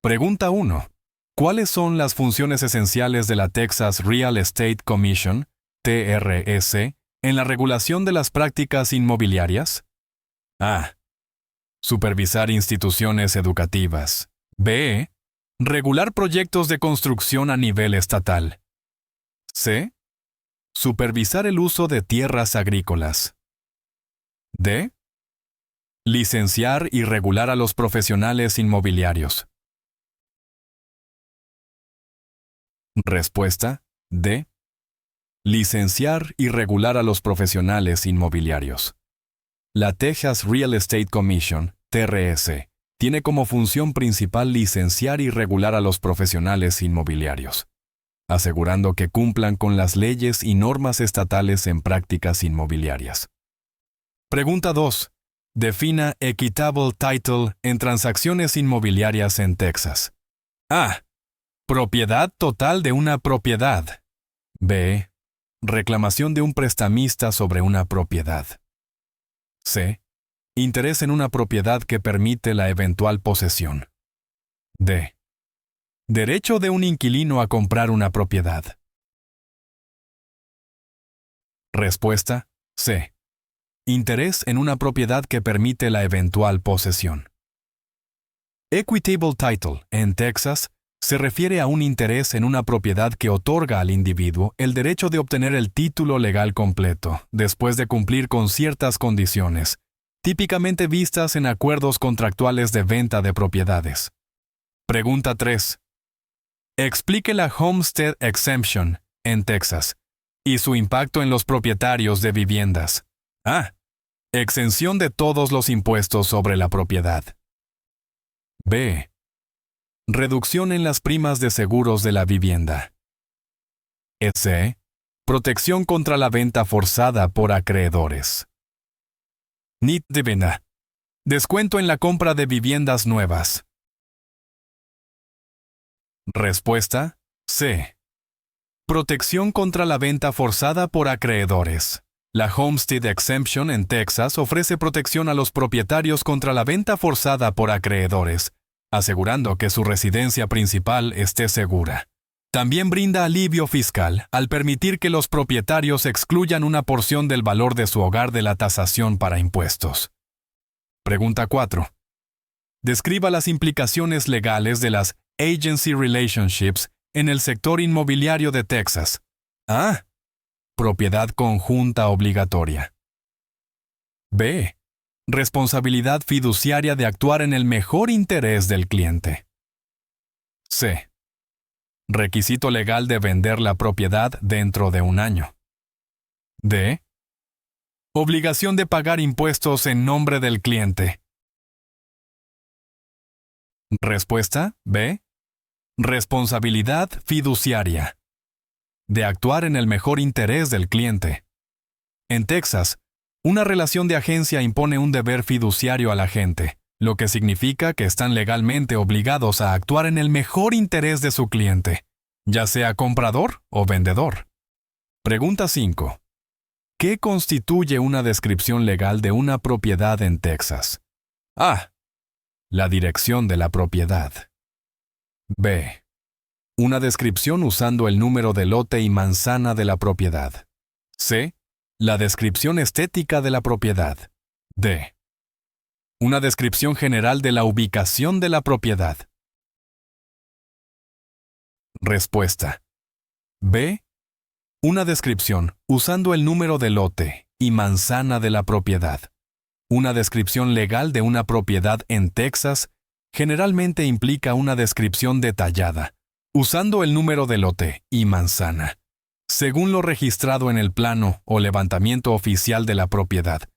Pregunta 1. ¿Cuáles son las funciones esenciales de la Texas Real Estate Commission, TRS, en la regulación de las prácticas inmobiliarias? A. Supervisar instituciones educativas. B. Regular proyectos de construcción a nivel estatal. C. Supervisar el uso de tierras agrícolas. D. Licenciar y regular a los profesionales inmobiliarios. Respuesta: D. Licenciar y regular a los profesionales inmobiliarios. La Texas Real Estate Commission, TRS, tiene como función principal licenciar y regular a los profesionales inmobiliarios, asegurando que cumplan con las leyes y normas estatales en prácticas inmobiliarias. Pregunta 2. Defina Equitable Title en transacciones inmobiliarias en Texas. A. Propiedad total de una propiedad. B. Reclamación de un prestamista sobre una propiedad. C. Interés en una propiedad que permite la eventual posesión. D. Derecho de un inquilino a comprar una propiedad. Respuesta: C. Interés en una propiedad que permite la eventual posesión. Equitable Title, en Texas, se refiere a un interés en una propiedad que otorga al individuo el derecho de obtener el título legal completo, después de cumplir con ciertas condiciones, típicamente vistas en acuerdos contractuales de venta de propiedades. Pregunta 3. Explique la Homestead Exemption, en Texas, y su impacto en los propietarios de viviendas. A. Exención de todos los impuestos sobre la propiedad. B. Reducción en las primas de seguros de la vivienda. C. Protección contra la venta forzada por acreedores. NIT de venta. Descuento en la compra de viviendas nuevas. Respuesta: C. Protección contra la venta forzada por acreedores. La Homestead Exemption en Texas ofrece protección a los propietarios contra la venta forzada por acreedores, asegurando que su residencia principal esté segura. También brinda alivio fiscal al permitir que los propietarios excluyan una porción del valor de su hogar de la tasación para impuestos. Pregunta 4. Describa las implicaciones legales de las Agency Relationships en el sector inmobiliario de Texas. A. Propiedad conjunta obligatoria. B. Responsabilidad fiduciaria de actuar en el mejor interés del cliente. C. Requisito legal de vender la propiedad dentro de un año. D. Obligación de pagar impuestos en nombre del cliente. Respuesta: B. Responsabilidad fiduciaria. De actuar en el mejor interés del cliente. En Texas, una relación de agencia impone un deber fiduciario al agente, lo que significa que están legalmente obligados a actuar en el mejor interés de su cliente, ya sea comprador o vendedor. Pregunta 5. ¿Qué constituye una descripción legal de una propiedad en Texas? A. La dirección de la propiedad. B. Una descripción usando el número de lote y manzana de la propiedad. C. La descripción estética de la propiedad. D. Una descripción general de la ubicación de la propiedad. Respuesta: B. Una descripción usando el número de lote y manzana de la propiedad. Una descripción legal de una propiedad en Texas generalmente implica una descripción detallada, usando el número de lote y manzana, según lo registrado en el plano o levantamiento oficial de la propiedad,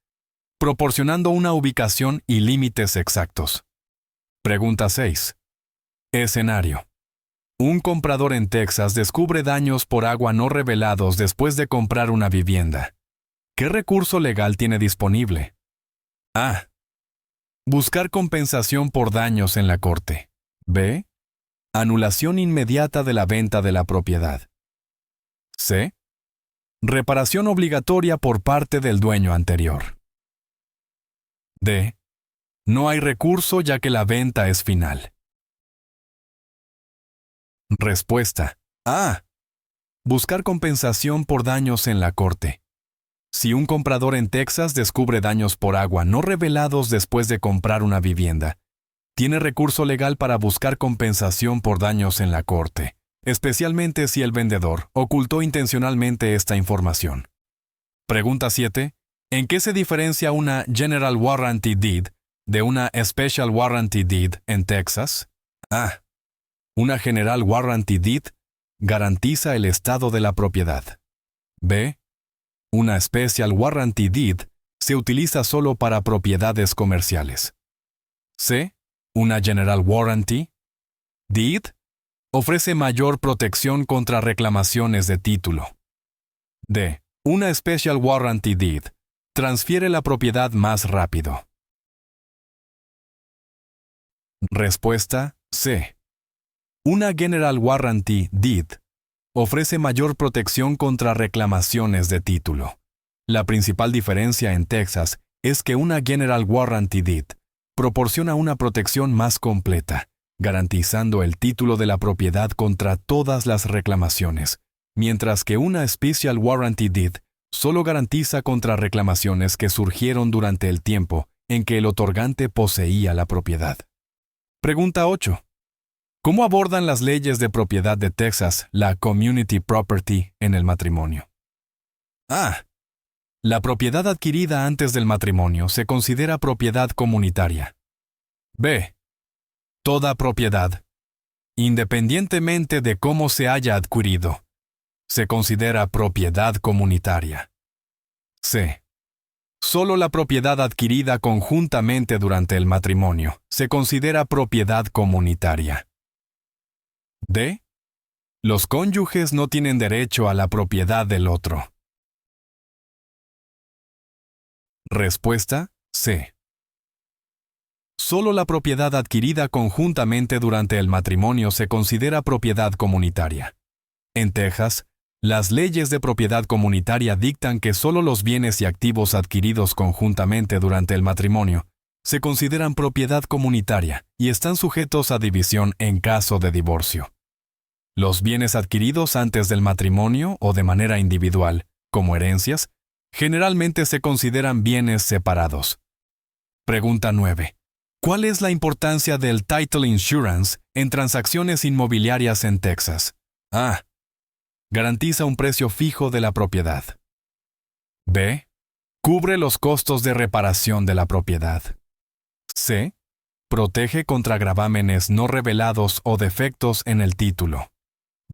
proporcionando una ubicación y límites exactos. Pregunta 6. Escenario. Un comprador en Texas descubre daños por agua no revelados después de comprar una vivienda. ¿Qué recurso legal tiene disponible? A. Buscar compensación por daños en la corte. B. Anulación inmediata de la venta de la propiedad. C. Reparación obligatoria por parte del dueño anterior. D. No hay recurso ya que la venta es final. Respuesta. A. Buscar compensación por daños en la corte. Si un comprador en Texas descubre daños por agua no revelados después de comprar una vivienda, tiene recurso legal para buscar compensación por daños en la corte, especialmente si el vendedor ocultó intencionalmente esta información. Pregunta 7. ¿En qué se diferencia una General Warranty Deed de una Special Warranty Deed en Texas? A. Una General Warranty Deed garantiza el estado de la propiedad. B. Una Special Warranty Deed se utiliza solo para propiedades comerciales. C. Una General Warranty Deed ofrece mayor protección contra reclamaciones de título. D. Una Special Warranty Deed transfiere la propiedad más rápido. Respuesta C. Una General Warranty Deed ofrece mayor protección contra reclamaciones de título. La principal diferencia en Texas es que una General Warranty Deed proporciona una protección más completa, garantizando el título de la propiedad contra todas las reclamaciones, mientras que una Special Warranty Deed solo garantiza contra reclamaciones que surgieron durante el tiempo en que el otorgante poseía la propiedad. Pregunta 8. ¿Cómo abordan las leyes de propiedad de Texas la community property en el matrimonio? A. La propiedad adquirida antes del matrimonio se considera propiedad comunitaria. B. Toda propiedad, independientemente de cómo se haya adquirido, se considera propiedad comunitaria. C. Solo la propiedad adquirida conjuntamente durante el matrimonio se considera propiedad comunitaria. D. Los cónyuges no tienen derecho a la propiedad del otro. Respuesta C. Solo la propiedad adquirida conjuntamente durante el matrimonio se considera propiedad comunitaria. En Texas, las leyes de propiedad comunitaria dictan que solo los bienes y activos adquiridos conjuntamente durante el matrimonio se consideran propiedad comunitaria y están sujetos a división en caso de divorcio. Los bienes adquiridos antes del matrimonio o de manera individual, como herencias, generalmente se consideran bienes separados. Pregunta 9. ¿Cuál es la importancia del title insurance en transacciones inmobiliarias en Texas? A. Garantiza un precio fijo de la propiedad. B. Cubre los costos de reparación de la propiedad. C. Protege contra gravámenes no revelados o defectos en el título.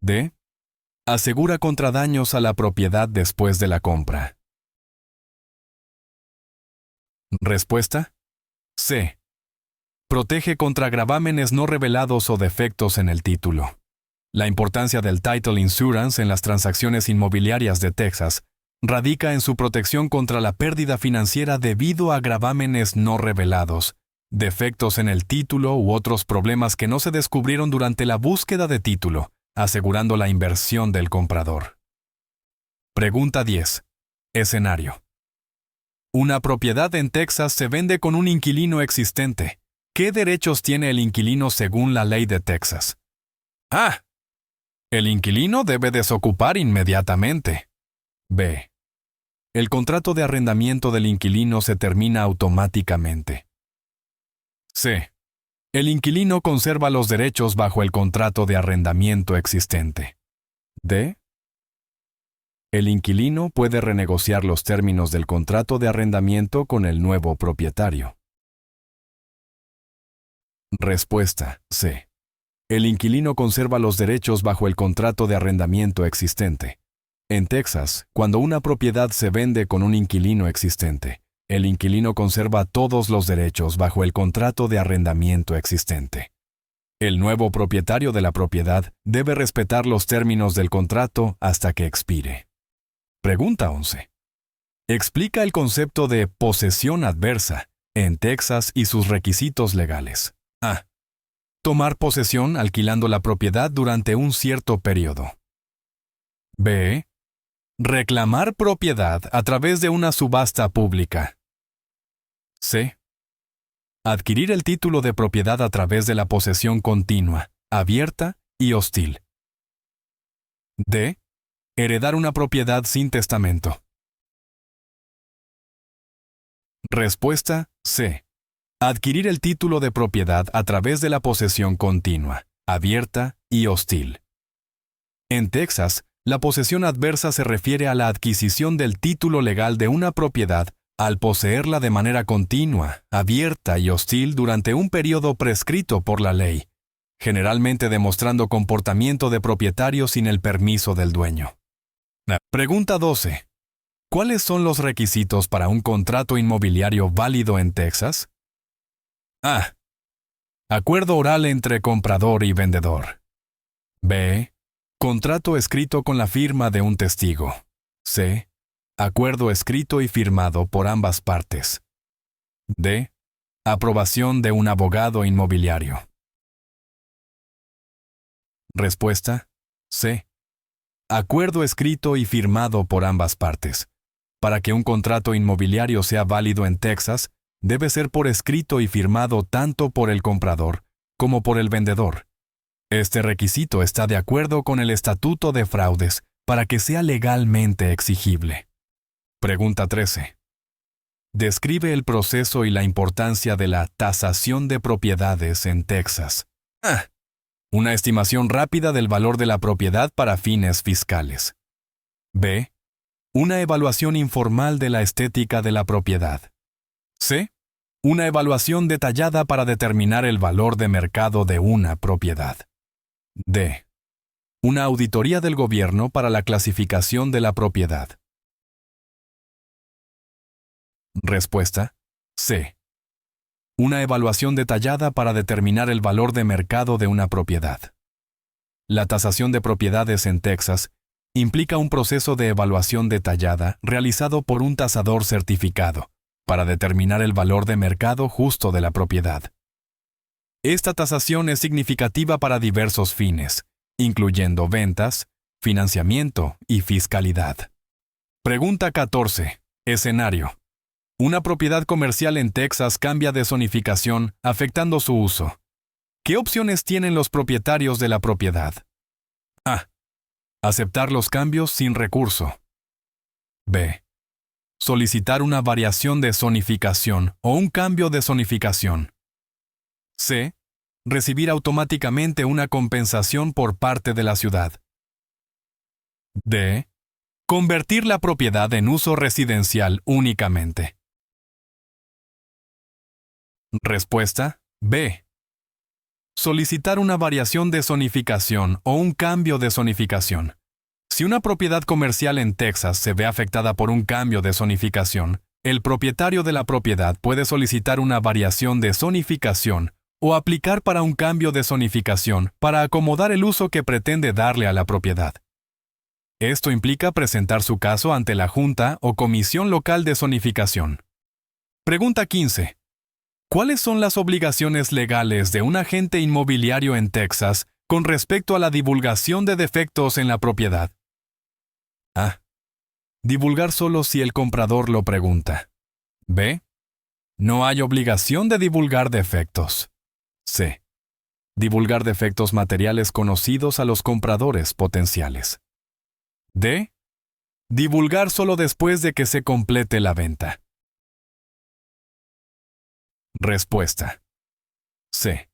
D. Asegura contra daños a la propiedad después de la compra. Respuesta. C. Protege contra gravámenes no revelados o defectos en el título. La importancia del title insurance en las transacciones inmobiliarias de Texas radica en su protección contra la pérdida financiera debido a gravámenes no revelados, defectos en el título u otros problemas que no se descubrieron durante la búsqueda de título, asegurando la inversión del comprador. Pregunta 10. Escenario. Una propiedad en Texas se vende con un inquilino existente. ¿Qué derechos tiene el inquilino según la ley de Texas? A. El inquilino debe desocupar inmediatamente. B. El contrato de arrendamiento del inquilino se termina automáticamente. C. El inquilino conserva los derechos bajo el contrato de arrendamiento existente. D. El inquilino puede renegociar los términos del contrato de arrendamiento con el nuevo propietario. Respuesta C. El inquilino conserva los derechos bajo el contrato de arrendamiento existente. En Texas, cuando una propiedad se vende con un inquilino existente, el inquilino conserva todos los derechos bajo el contrato de arrendamiento existente. El nuevo propietario de la propiedad debe respetar los términos del contrato hasta que expire. Pregunta 11. Explica el concepto de posesión adversa en Texas y sus requisitos legales. A. Tomar posesión alquilando la propiedad durante un cierto periodo. B. Reclamar propiedad a través de una subasta pública. C. Adquirir el título de propiedad a través de la posesión continua, abierta y hostil. D. Heredar una propiedad sin testamento. Respuesta C. Adquirir el título de propiedad a través de la posesión continua, abierta y hostil. En Texas, la posesión adversa se refiere a la adquisición del título legal de una propiedad al poseerla de manera continua, abierta y hostil durante un periodo prescrito por la ley, generalmente demostrando comportamiento de propietario sin el permiso del dueño. Pregunta 12. ¿Cuáles son los requisitos para un contrato inmobiliario válido en Texas? A. Acuerdo oral entre comprador y vendedor. B. Contrato escrito con la firma de un testigo. C. Acuerdo escrito y firmado por ambas partes. D. Aprobación de un abogado inmobiliario. Respuesta C. Acuerdo escrito y firmado por ambas partes. Para que un contrato inmobiliario sea válido en Texas, debe ser por escrito y firmado tanto por el comprador como por el vendedor. Este requisito está de acuerdo con el Estatuto de Fraudes para que sea legalmente exigible. Pregunta 13. Describe el proceso y la importancia de la tasación de propiedades en Texas. A. Una estimación rápida del valor de la propiedad para fines fiscales. B. Una evaluación informal de la estética de la propiedad. C. Una evaluación detallada para determinar el valor de mercado de una propiedad. D. Una auditoría del gobierno para la clasificación de la propiedad. Respuesta C. Una evaluación detallada para determinar el valor de mercado de una propiedad. La tasación de propiedades en Texas implica un proceso de evaluación detallada realizado por un tasador certificado para determinar el valor de mercado justo de la propiedad. Esta tasación es significativa para diversos fines, incluyendo ventas, financiamiento y fiscalidad. Pregunta 14. Escenario. Una propiedad comercial en Texas cambia de zonificación, afectando su uso. ¿Qué opciones tienen los propietarios de la propiedad? A. Aceptar los cambios sin recurso. B. Solicitar una variación de zonificación o un cambio de zonificación. C. Recibir automáticamente una compensación por parte de la ciudad. D. Convertir la propiedad en uso residencial únicamente. Respuesta B. Solicitar una variación de zonificación o un cambio de zonificación. Si una propiedad comercial en Texas se ve afectada por un cambio de zonificación, el propietario de la propiedad puede solicitar una variación de zonificación o aplicar para un cambio de zonificación para acomodar el uso que pretende darle a la propiedad. Esto implica presentar su caso ante la Junta o Comisión Local de Zonificación. Pregunta 15. ¿Cuáles son las obligaciones legales de un agente inmobiliario en Texas con respecto a la divulgación de defectos en la propiedad? A. Divulgar solo si el comprador lo pregunta. B. No hay obligación de divulgar defectos. C. Divulgar defectos materiales conocidos a los compradores potenciales. D. Divulgar solo después de que se complete la venta. Respuesta. C.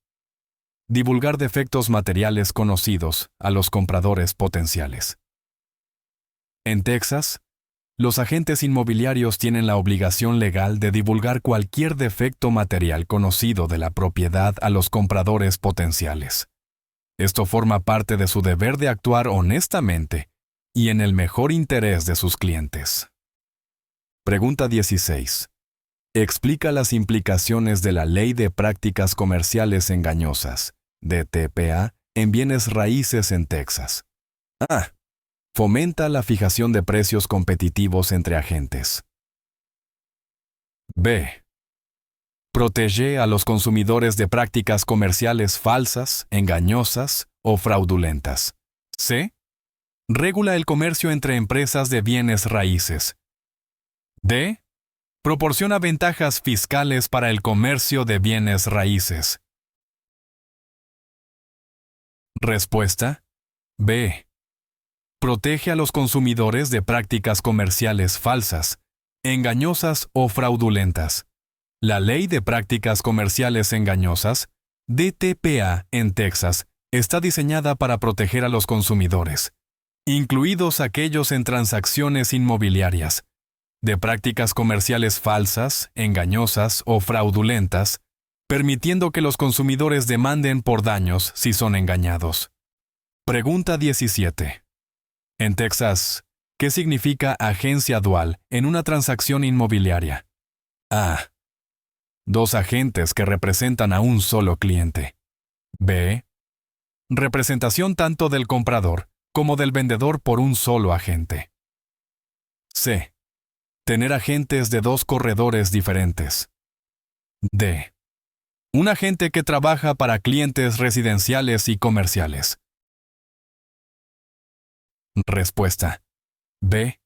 Divulgar defectos materiales conocidos a los compradores potenciales. En Texas, los agentes inmobiliarios tienen la obligación legal de divulgar cualquier defecto material conocido de la propiedad a los compradores potenciales. Esto forma parte de su deber de actuar honestamente y en el mejor interés de sus clientes. Pregunta 16. Explica las implicaciones de la Ley de Prácticas Comerciales Engañosas, DTPA, en bienes raíces en Texas. A. Fomenta la fijación de precios competitivos entre agentes. B. Protege a los consumidores de prácticas comerciales falsas, engañosas o fraudulentas. C. Regula el comercio entre empresas de bienes raíces. D. Proporciona ventajas fiscales para el comercio de bienes raíces. Respuesta B. Protege a los consumidores de prácticas comerciales falsas, engañosas o fraudulentas. La Ley de Prácticas Comerciales Engañosas, DTPA, en Texas, está diseñada para proteger a los consumidores, incluidos aquellos en transacciones inmobiliarias, de prácticas comerciales falsas, engañosas o fraudulentas, permitiendo que los consumidores demanden por daños si son engañados. Pregunta 17. En Texas, ¿qué significa agencia dual en una transacción inmobiliaria? A. Dos agentes que representan a un solo cliente. B. Representación tanto del comprador como del vendedor por un solo agente. C. Tener agentes de dos corredores diferentes. D. Un agente que trabaja para clientes residenciales y comerciales. Respuesta. B.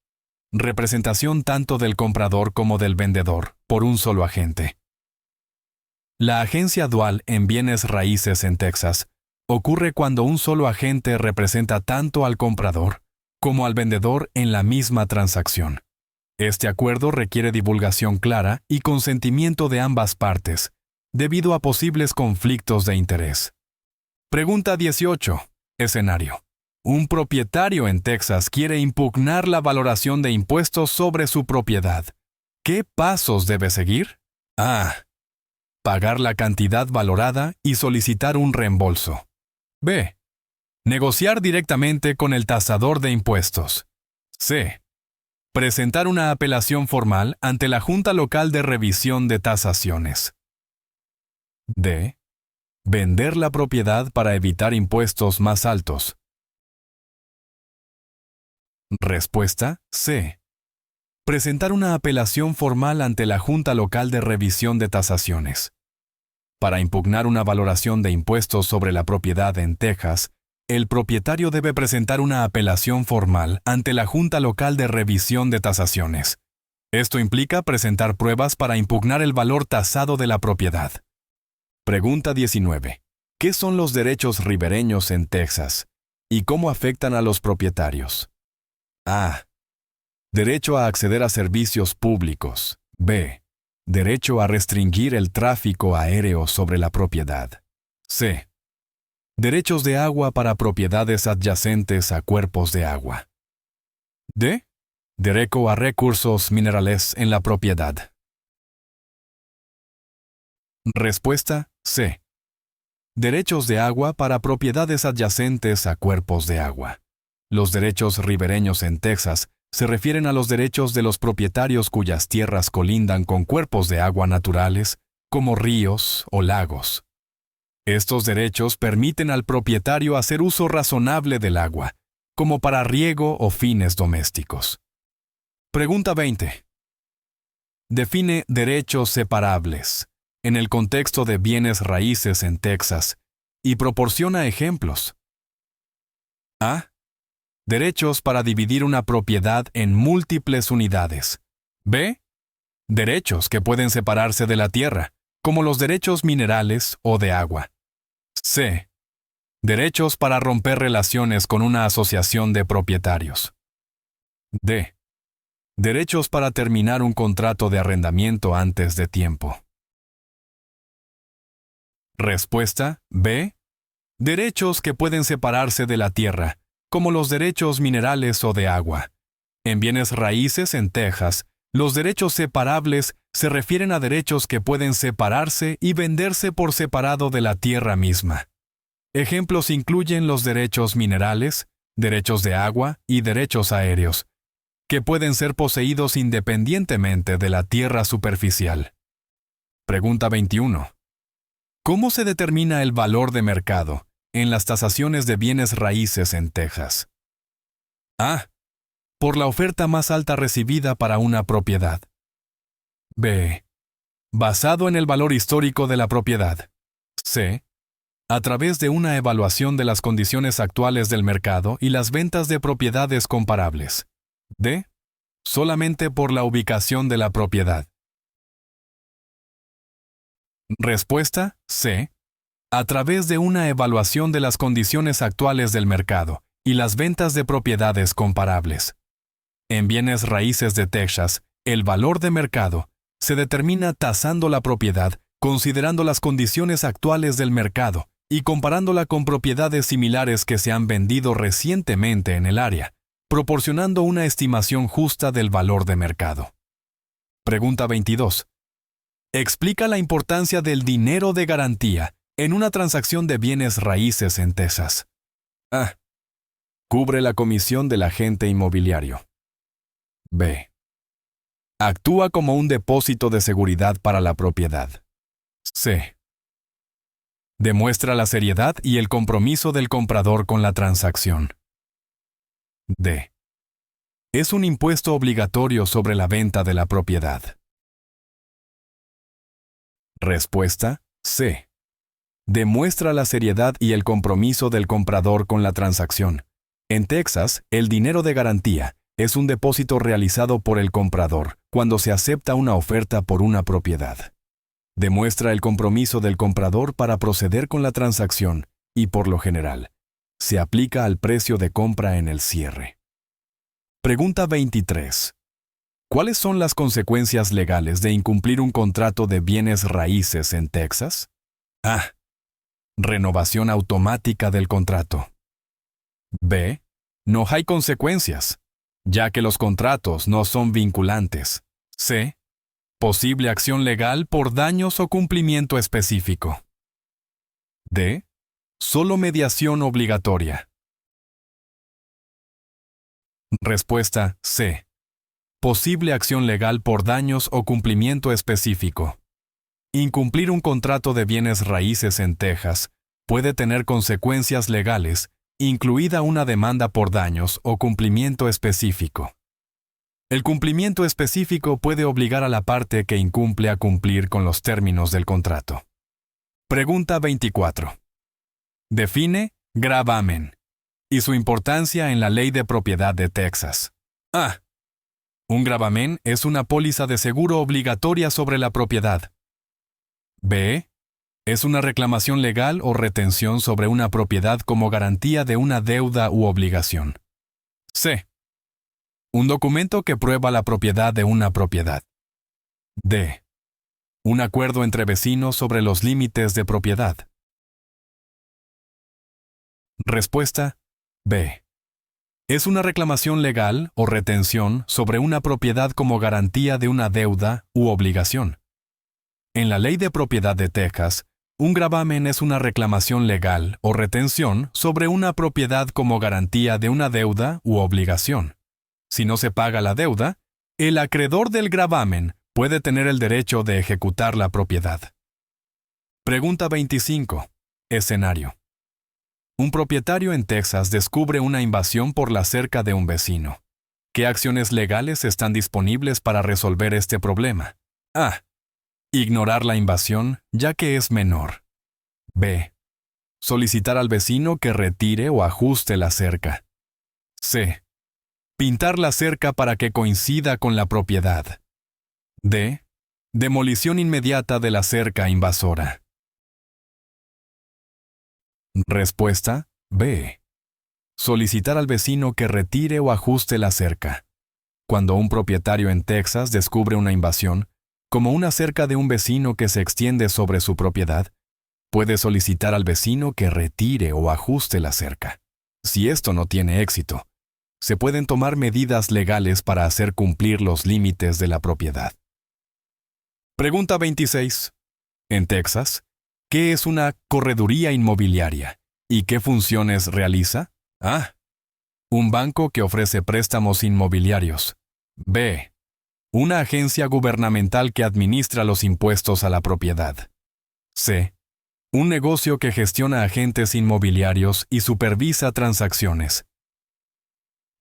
Representación tanto del comprador como del vendedor por un solo agente. La agencia dual en bienes raíces en Texas ocurre cuando un solo agente representa tanto al comprador como al vendedor en la misma transacción. Este acuerdo requiere divulgación clara y consentimiento de ambas partes, debido a posibles conflictos de interés. Pregunta 18. Escenario. Un propietario en Texas quiere impugnar la valoración de impuestos sobre su propiedad. ¿Qué pasos debe seguir? A. Pagar la cantidad valorada y solicitar un reembolso. B. Negociar directamente con el tasador de impuestos. C. Presentar una apelación formal ante la Junta Local de Revisión de Tasaciones. D. Vender la propiedad para evitar impuestos más altos. Respuesta C. Presentar una apelación formal ante la Junta Local de Revisión de Tasaciones. Para impugnar una valoración de impuestos sobre la propiedad en Texas, el propietario debe presentar una apelación formal ante la Junta Local de Revisión de Tasaciones. Esto implica presentar pruebas para impugnar el valor tasado de la propiedad. Pregunta 19. ¿Qué son los derechos ribereños en Texas y cómo afectan a los propietarios? A. Derecho a acceder a servicios públicos. B. Derecho a restringir el tráfico aéreo sobre la propiedad. C. Derechos de agua para propiedades adyacentes a cuerpos de agua. D. Derecho a recursos minerales en la propiedad. Respuesta C. Derechos de agua para propiedades adyacentes a cuerpos de agua. Los derechos ribereños en Texas se refieren a los derechos de los propietarios cuyas tierras colindan con cuerpos de agua naturales, como ríos o lagos. Estos derechos permiten al propietario hacer uso razonable del agua, como para riego o fines domésticos. Pregunta 20. Define derechos separables en el contexto de bienes raíces en Texas y proporciona ejemplos. A. Derechos para dividir una propiedad en múltiples unidades. B. Derechos que pueden separarse de la tierra, como los derechos minerales o de agua. C. Derechos para romper relaciones con una asociación de propietarios. D. Derechos para terminar un contrato de arrendamiento antes de tiempo. Respuesta B. Derechos que pueden separarse de la tierra, como los derechos minerales o de agua. En bienes raíces en Texas, los derechos separables se refieren a derechos que pueden separarse y venderse por separado de la tierra misma. Ejemplos incluyen los derechos minerales, derechos de agua y derechos aéreos, que pueden ser poseídos independientemente de la tierra superficial. Pregunta 21. ¿Cómo se determina el valor de mercado en las tasaciones de bienes raíces en Texas? A. Por la oferta más alta recibida para una propiedad. B. Basado en el valor histórico de la propiedad. C. A través de una evaluación de las condiciones actuales del mercado y las ventas de propiedades comparables. D. Solamente por la ubicación de la propiedad. Respuesta C. A través de una evaluación de las condiciones actuales del mercado y las ventas de propiedades comparables. En bienes raíces de Texas, el valor de mercado se determina tasando la propiedad considerando las condiciones actuales del mercado y comparándola con propiedades similares que se han vendido recientemente en el área, proporcionando una estimación justa del valor de mercado. Pregunta 22. Explica la importancia del dinero de garantía en una transacción de bienes raíces en Texas. A. Cubre la comisión del agente inmobiliario. B. Actúa como un depósito de seguridad para la propiedad. C. Demuestra la seriedad y el compromiso del comprador con la transacción. D. Es un impuesto obligatorio sobre la venta de la propiedad. Respuesta: C. Demuestra la seriedad y el compromiso del comprador con la transacción. En Texas, el dinero de garantía es un depósito realizado por el comprador cuando se acepta una oferta por una propiedad. Demuestra el compromiso del comprador para proceder con la transacción y, por lo general, se aplica al precio de compra en el cierre. Pregunta 23. ¿Cuáles son las consecuencias legales de incumplir un contrato de bienes raíces en Texas? A. Renovación automática del contrato. B. No hay consecuencias, ya que los contratos no son vinculantes. C. Posible acción legal por daños o cumplimiento específico. D. Solo mediación obligatoria. Respuesta: C. Posible acción legal por daños o cumplimiento específico. Incumplir un contrato de bienes raíces en Texas puede tener consecuencias legales, incluida una demanda por daños o cumplimiento específico. El cumplimiento específico puede obligar a la parte que incumple a cumplir con los términos del contrato. Pregunta 24. Define gravamen y su importancia en la Ley de Propiedad de Texas. A. Un gravamen es una póliza de seguro obligatoria sobre la propiedad. B. Es una reclamación legal o retención sobre una propiedad como garantía de una deuda u obligación. C. Un documento que prueba la propiedad de una propiedad. D. Un acuerdo entre vecinos sobre los límites de propiedad. Respuesta: B. Es una reclamación legal o retención sobre una propiedad como garantía de una deuda u obligación. En la Ley de Propiedad de Texas, un gravamen es una reclamación legal o retención sobre una propiedad como garantía de una deuda u obligación. Si no se paga la deuda, el acreedor del gravamen puede tener el derecho de ejecutar la propiedad. Pregunta 25. Escenario. Un propietario en Texas descubre una invasión por la cerca de un vecino. ¿Qué acciones legales están disponibles para resolver este problema? A. Ignorar la invasión, ya que es menor. B. Solicitar al vecino que retire o ajuste la cerca. C. Pintar la cerca para que coincida con la propiedad. D. Demolición inmediata de la cerca invasora. Respuesta: B. Solicitar al vecino que retire o ajuste la cerca. Cuando un propietario en Texas descubre una invasión, como una cerca de un vecino que se extiende sobre su propiedad, puede solicitar al vecino que retire o ajuste la cerca. Si esto no tiene éxito, se pueden tomar medidas legales para hacer cumplir los límites de la propiedad. Pregunta 26. En Texas, ¿qué es una correduría inmobiliaria y qué funciones realiza? A. Un banco que ofrece préstamos inmobiliarios. B. Una agencia gubernamental que administra los impuestos a la propiedad. C. Un negocio que gestiona agentes inmobiliarios y supervisa transacciones.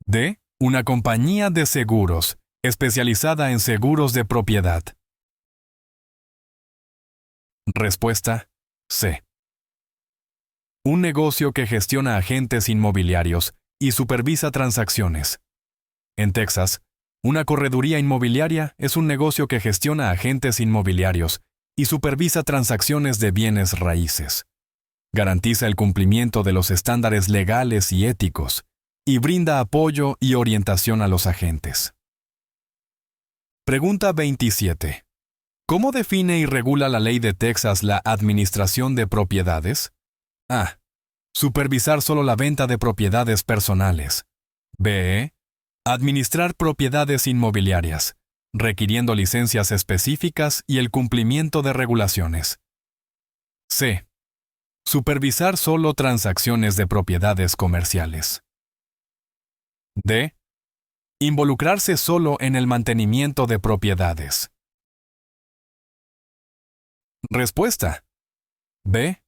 D. Una compañía de seguros, especializada en seguros de propiedad. Respuesta: C. Un negocio que gestiona agentes inmobiliarios y supervisa transacciones. En Texas, una correduría inmobiliaria es un negocio que gestiona agentes inmobiliarios y supervisa transacciones de bienes raíces. Garantiza el cumplimiento de los estándares legales y éticos y brinda apoyo y orientación a los agentes. Pregunta 27. ¿Cómo define y regula la ley de Texas la administración de propiedades? A. Supervisar solo la venta de propiedades personales. B. Administrar propiedades inmobiliarias, requiriendo licencias específicas y el cumplimiento de regulaciones. C. Supervisar solo transacciones de propiedades comerciales. D. Involucrarse solo en el mantenimiento de propiedades. Respuesta. B.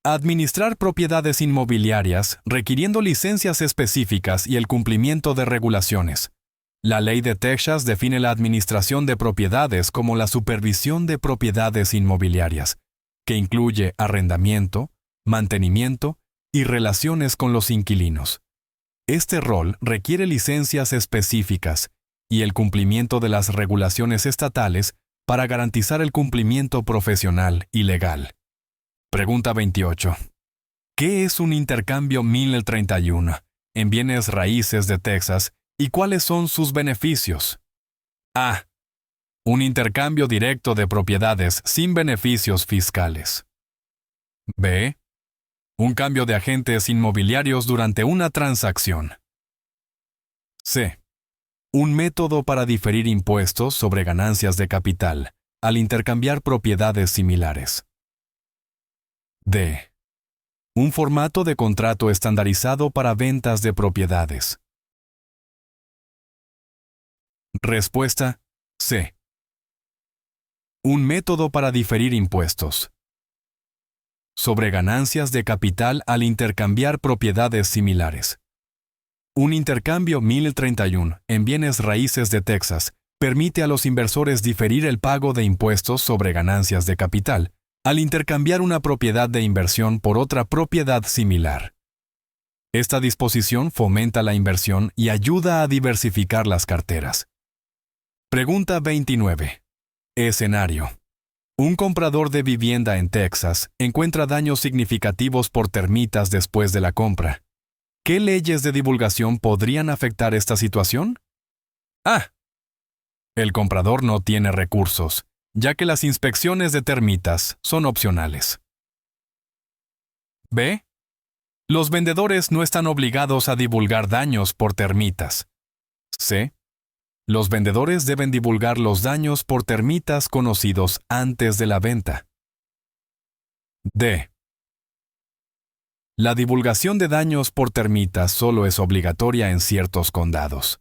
Administrar propiedades inmobiliarias requiriendo licencias específicas y el cumplimiento de regulaciones. La ley de Texas define la administración de propiedades como la supervisión de propiedades inmobiliarias, que incluye arrendamiento, mantenimiento y relaciones con los inquilinos. Este rol requiere licencias específicas y el cumplimiento de las regulaciones estatales para garantizar el cumplimiento profesional y legal. Pregunta 28. ¿Qué es un intercambio 1031 en bienes raíces de Texas y cuáles son sus beneficios? A. Un intercambio directo de propiedades sin beneficios fiscales. B. Un cambio de agentes inmobiliarios durante una transacción. C. Un método para diferir impuestos sobre ganancias de capital al intercambiar propiedades similares. D. Un formato de contrato estandarizado para ventas de propiedades. Respuesta. C. Un método para diferir impuestos sobre ganancias de capital al intercambiar propiedades similares. Un intercambio 1031 en bienes raíces de Texas permite a los inversores diferir el pago de impuestos sobre ganancias de capital al intercambiar una propiedad de inversión por otra propiedad similar. Esta disposición fomenta la inversión y ayuda a diversificar las carteras. Pregunta 29. Escenario. Un comprador de vivienda en Texas encuentra daños significativos por termitas después de la compra. ¿Qué leyes de divulgación podrían afectar esta situación? A. El comprador no tiene recursos, ya que las inspecciones de termitas son opcionales. B. Los vendedores no están obligados a divulgar daños por termitas. C. Los vendedores deben divulgar los daños por termitas conocidos antes de la venta. D. La divulgación de daños por termitas solo es obligatoria en ciertos condados.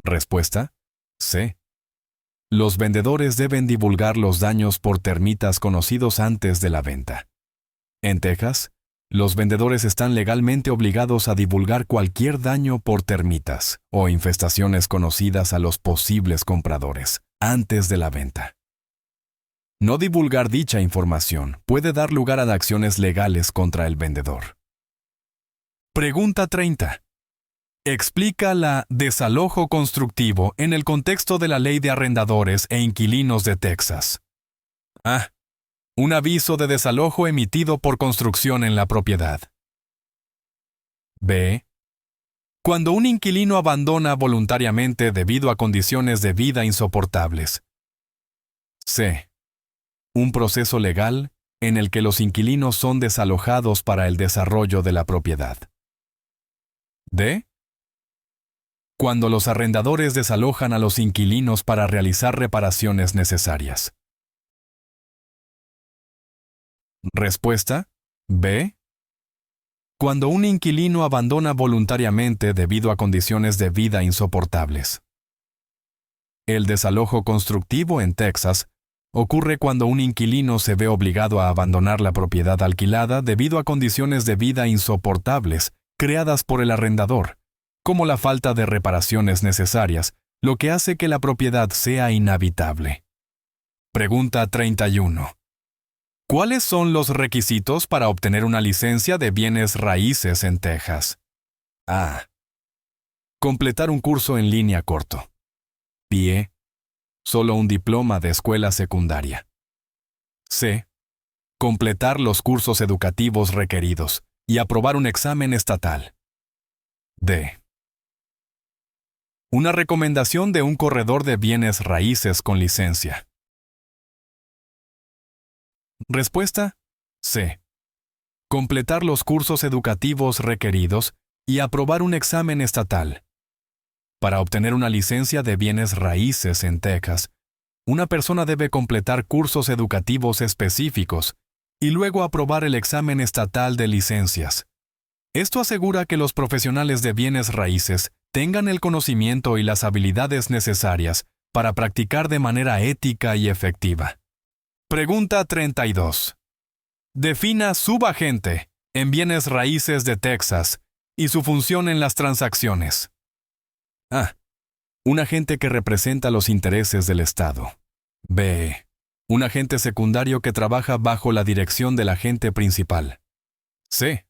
Respuesta. C. Los vendedores deben divulgar los daños por termitas conocidos antes de la venta. En Texas, los vendedores están legalmente obligados a divulgar cualquier daño por termitas o infestaciones conocidas a los posibles compradores antes de la venta. No divulgar dicha información puede dar lugar a acciones legales contra el vendedor. Pregunta 30. Explica la desalojo constructivo en el contexto de la Ley de Arrendadores e Inquilinos de Texas. A. Un aviso de desalojo emitido por construcción en la propiedad. B. Cuando un inquilino abandona voluntariamente debido a condiciones de vida insoportables. C. Un proceso legal en el que los inquilinos son desalojados para el desarrollo de la propiedad. D. Cuando los arrendadores desalojan a los inquilinos para realizar reparaciones necesarias. Respuesta. B. Cuando un inquilino abandona voluntariamente debido a condiciones de vida insoportables. El desalojo constructivo en Texas ocurre cuando un inquilino se ve obligado a abandonar la propiedad alquilada debido a condiciones de vida insoportables creadas por el arrendador, como la falta de reparaciones necesarias, lo que hace que la propiedad sea inhabitable. Pregunta 31. ¿Cuáles son los requisitos para obtener una licencia de bienes raíces en Texas? A. Completar un curso en línea corto. B. Solo un diploma de escuela secundaria. C. Completar los cursos educativos requeridos y aprobar un examen estatal. D. Una recomendación de un corredor de bienes raíces con licencia. Respuesta: C. Completar los cursos educativos requeridos y aprobar un examen estatal. Para obtener una licencia de bienes raíces en Texas, una persona debe completar cursos educativos específicos y luego aprobar el examen estatal de licencias. Esto asegura que los profesionales de bienes raíces tengan el conocimiento y las habilidades necesarias para practicar de manera ética y efectiva. Pregunta 32. Defina subagente en bienes raíces de Texas y su función en las transacciones. A. Un agente que representa los intereses del Estado. B. Un agente secundario que trabaja bajo la dirección del agente principal. C.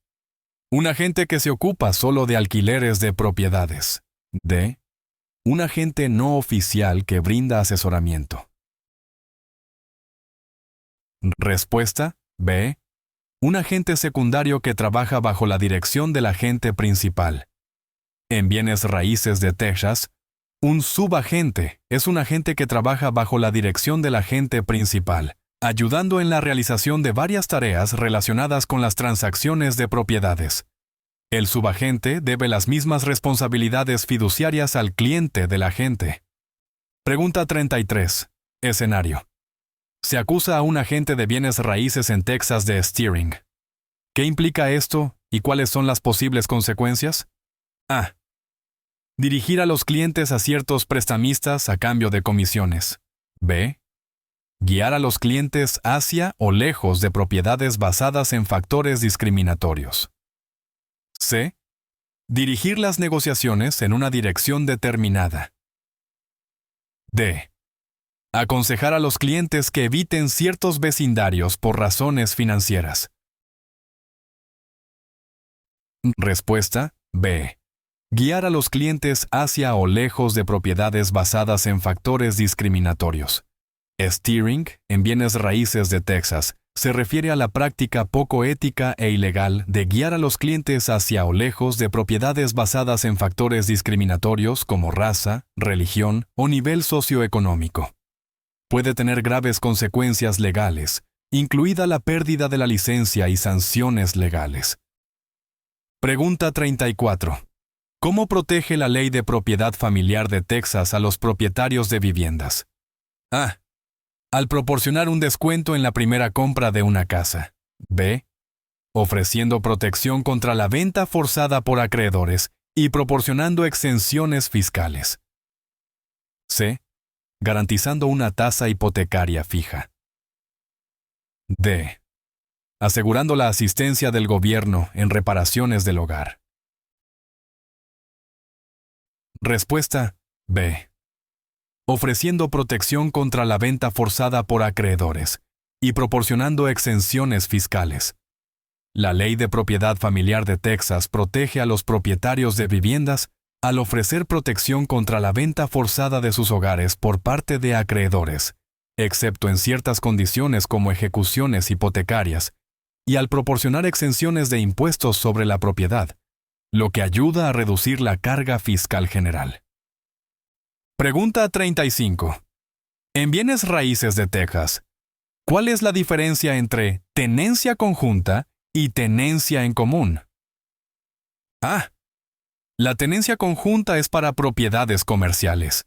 Un agente que se ocupa solo de alquileres de propiedades. D. Un agente no oficial que brinda asesoramiento. Respuesta: B. Un agente secundario que trabaja bajo la dirección del agente principal. En bienes raíces de Texas, un subagente es un agente que trabaja bajo la dirección del agente principal, ayudando en la realización de varias tareas relacionadas con las transacciones de propiedades. El subagente debe las mismas responsabilidades fiduciarias al cliente del agente. Pregunta 33. Escenario. Se acusa a un agente de bienes raíces en Texas de steering. ¿Qué implica esto y cuáles son las posibles consecuencias? A. Dirigir a los clientes a ciertos prestamistas a cambio de comisiones. B. Guiar a los clientes hacia o lejos de propiedades basadas en factores discriminatorios. C. Dirigir las negociaciones en una dirección determinada. D. Aconsejar a los clientes que eviten ciertos vecindarios por razones financieras. Respuesta: B. Guiar a los clientes hacia o lejos de propiedades basadas en factores discriminatorios. Steering, en bienes raíces de Texas, se refiere a la práctica poco ética e ilegal de guiar a los clientes hacia o lejos de propiedades basadas en factores discriminatorios como raza, religión o nivel socioeconómico. Puede tener graves consecuencias legales, incluida la pérdida de la licencia y sanciones legales. Pregunta 34. ¿Cómo protege la ley de propiedad familiar de Texas a los propietarios de viviendas? A. Al proporcionar un descuento en la primera compra de una casa. B. Ofreciendo protección contra la venta forzada por acreedores y proporcionando exenciones fiscales. C. Garantizando una tasa hipotecaria fija. D. Asegurando la asistencia del gobierno en reparaciones del hogar. Respuesta: B. Ofreciendo protección contra la venta forzada por acreedores y proporcionando exenciones fiscales. La Ley de Propiedad Familiar de Texas protege a los propietarios de viviendas al ofrecer protección contra la venta forzada de sus hogares por parte de acreedores, excepto en ciertas condiciones como ejecuciones hipotecarias, y al proporcionar exenciones de impuestos sobre la propiedad, lo que ayuda a reducir la carga fiscal general. Pregunta 35. En bienes raíces de Texas, ¿cuál es la diferencia entre tenencia conjunta y tenencia en común? A. La tenencia conjunta es para propiedades comerciales,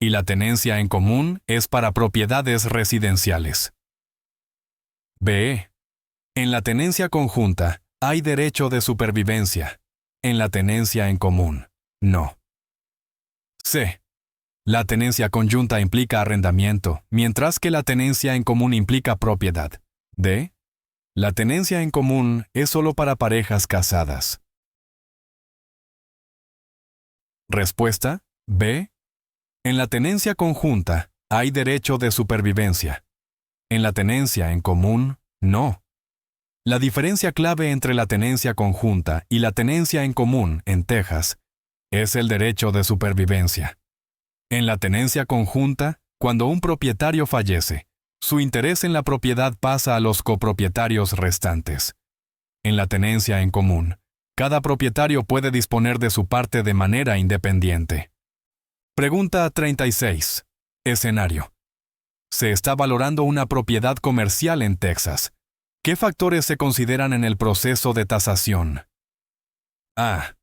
y la tenencia en común es para propiedades residenciales. B. En la tenencia conjunta hay derecho de supervivencia. En la tenencia en común, no. C. La tenencia conjunta implica arrendamiento, mientras que la tenencia en común implica propiedad. D. La tenencia en común es solo para parejas casadas. Respuesta: B. En la tenencia conjunta hay derecho de supervivencia. En la tenencia en común, no. La diferencia clave entre la tenencia conjunta y la tenencia en común en Texas es el derecho de supervivencia. En la tenencia conjunta, cuando un propietario fallece, su interés en la propiedad pasa a los copropietarios restantes. En la tenencia en común, cada propietario puede disponer de su parte de manera independiente. Pregunta 36. Escenario. Se está valorando una propiedad comercial en Texas. ¿Qué factores se consideran en el proceso de tasación? A.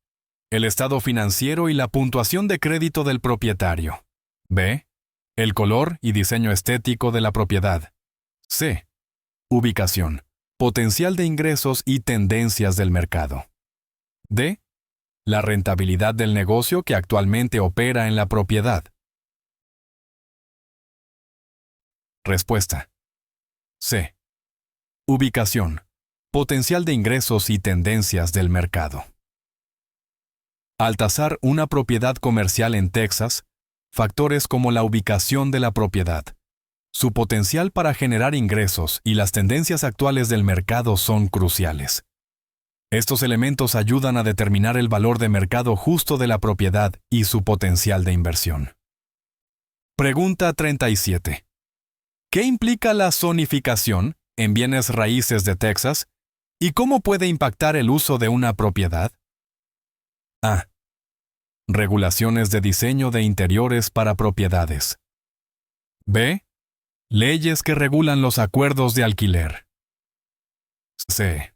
El estado financiero y la puntuación de crédito del propietario. B. El color y diseño estético de la propiedad. C. Ubicación, potencial de ingresos y tendencias del mercado. D. La rentabilidad del negocio que actualmente opera en la propiedad. Respuesta. C. Ubicación, potencial de ingresos y tendencias del mercado. Al tasar una propiedad comercial en Texas, factores como la ubicación de la propiedad, su potencial para generar ingresos y las tendencias actuales del mercado son cruciales. Estos elementos ayudan a determinar el valor de mercado justo de la propiedad y su potencial de inversión. Pregunta 37. ¿Qué implica la zonificación en bienes raíces de Texas y cómo puede impactar el uso de una propiedad? A. Regulaciones de diseño de interiores para propiedades. B. Leyes que regulan los acuerdos de alquiler. C.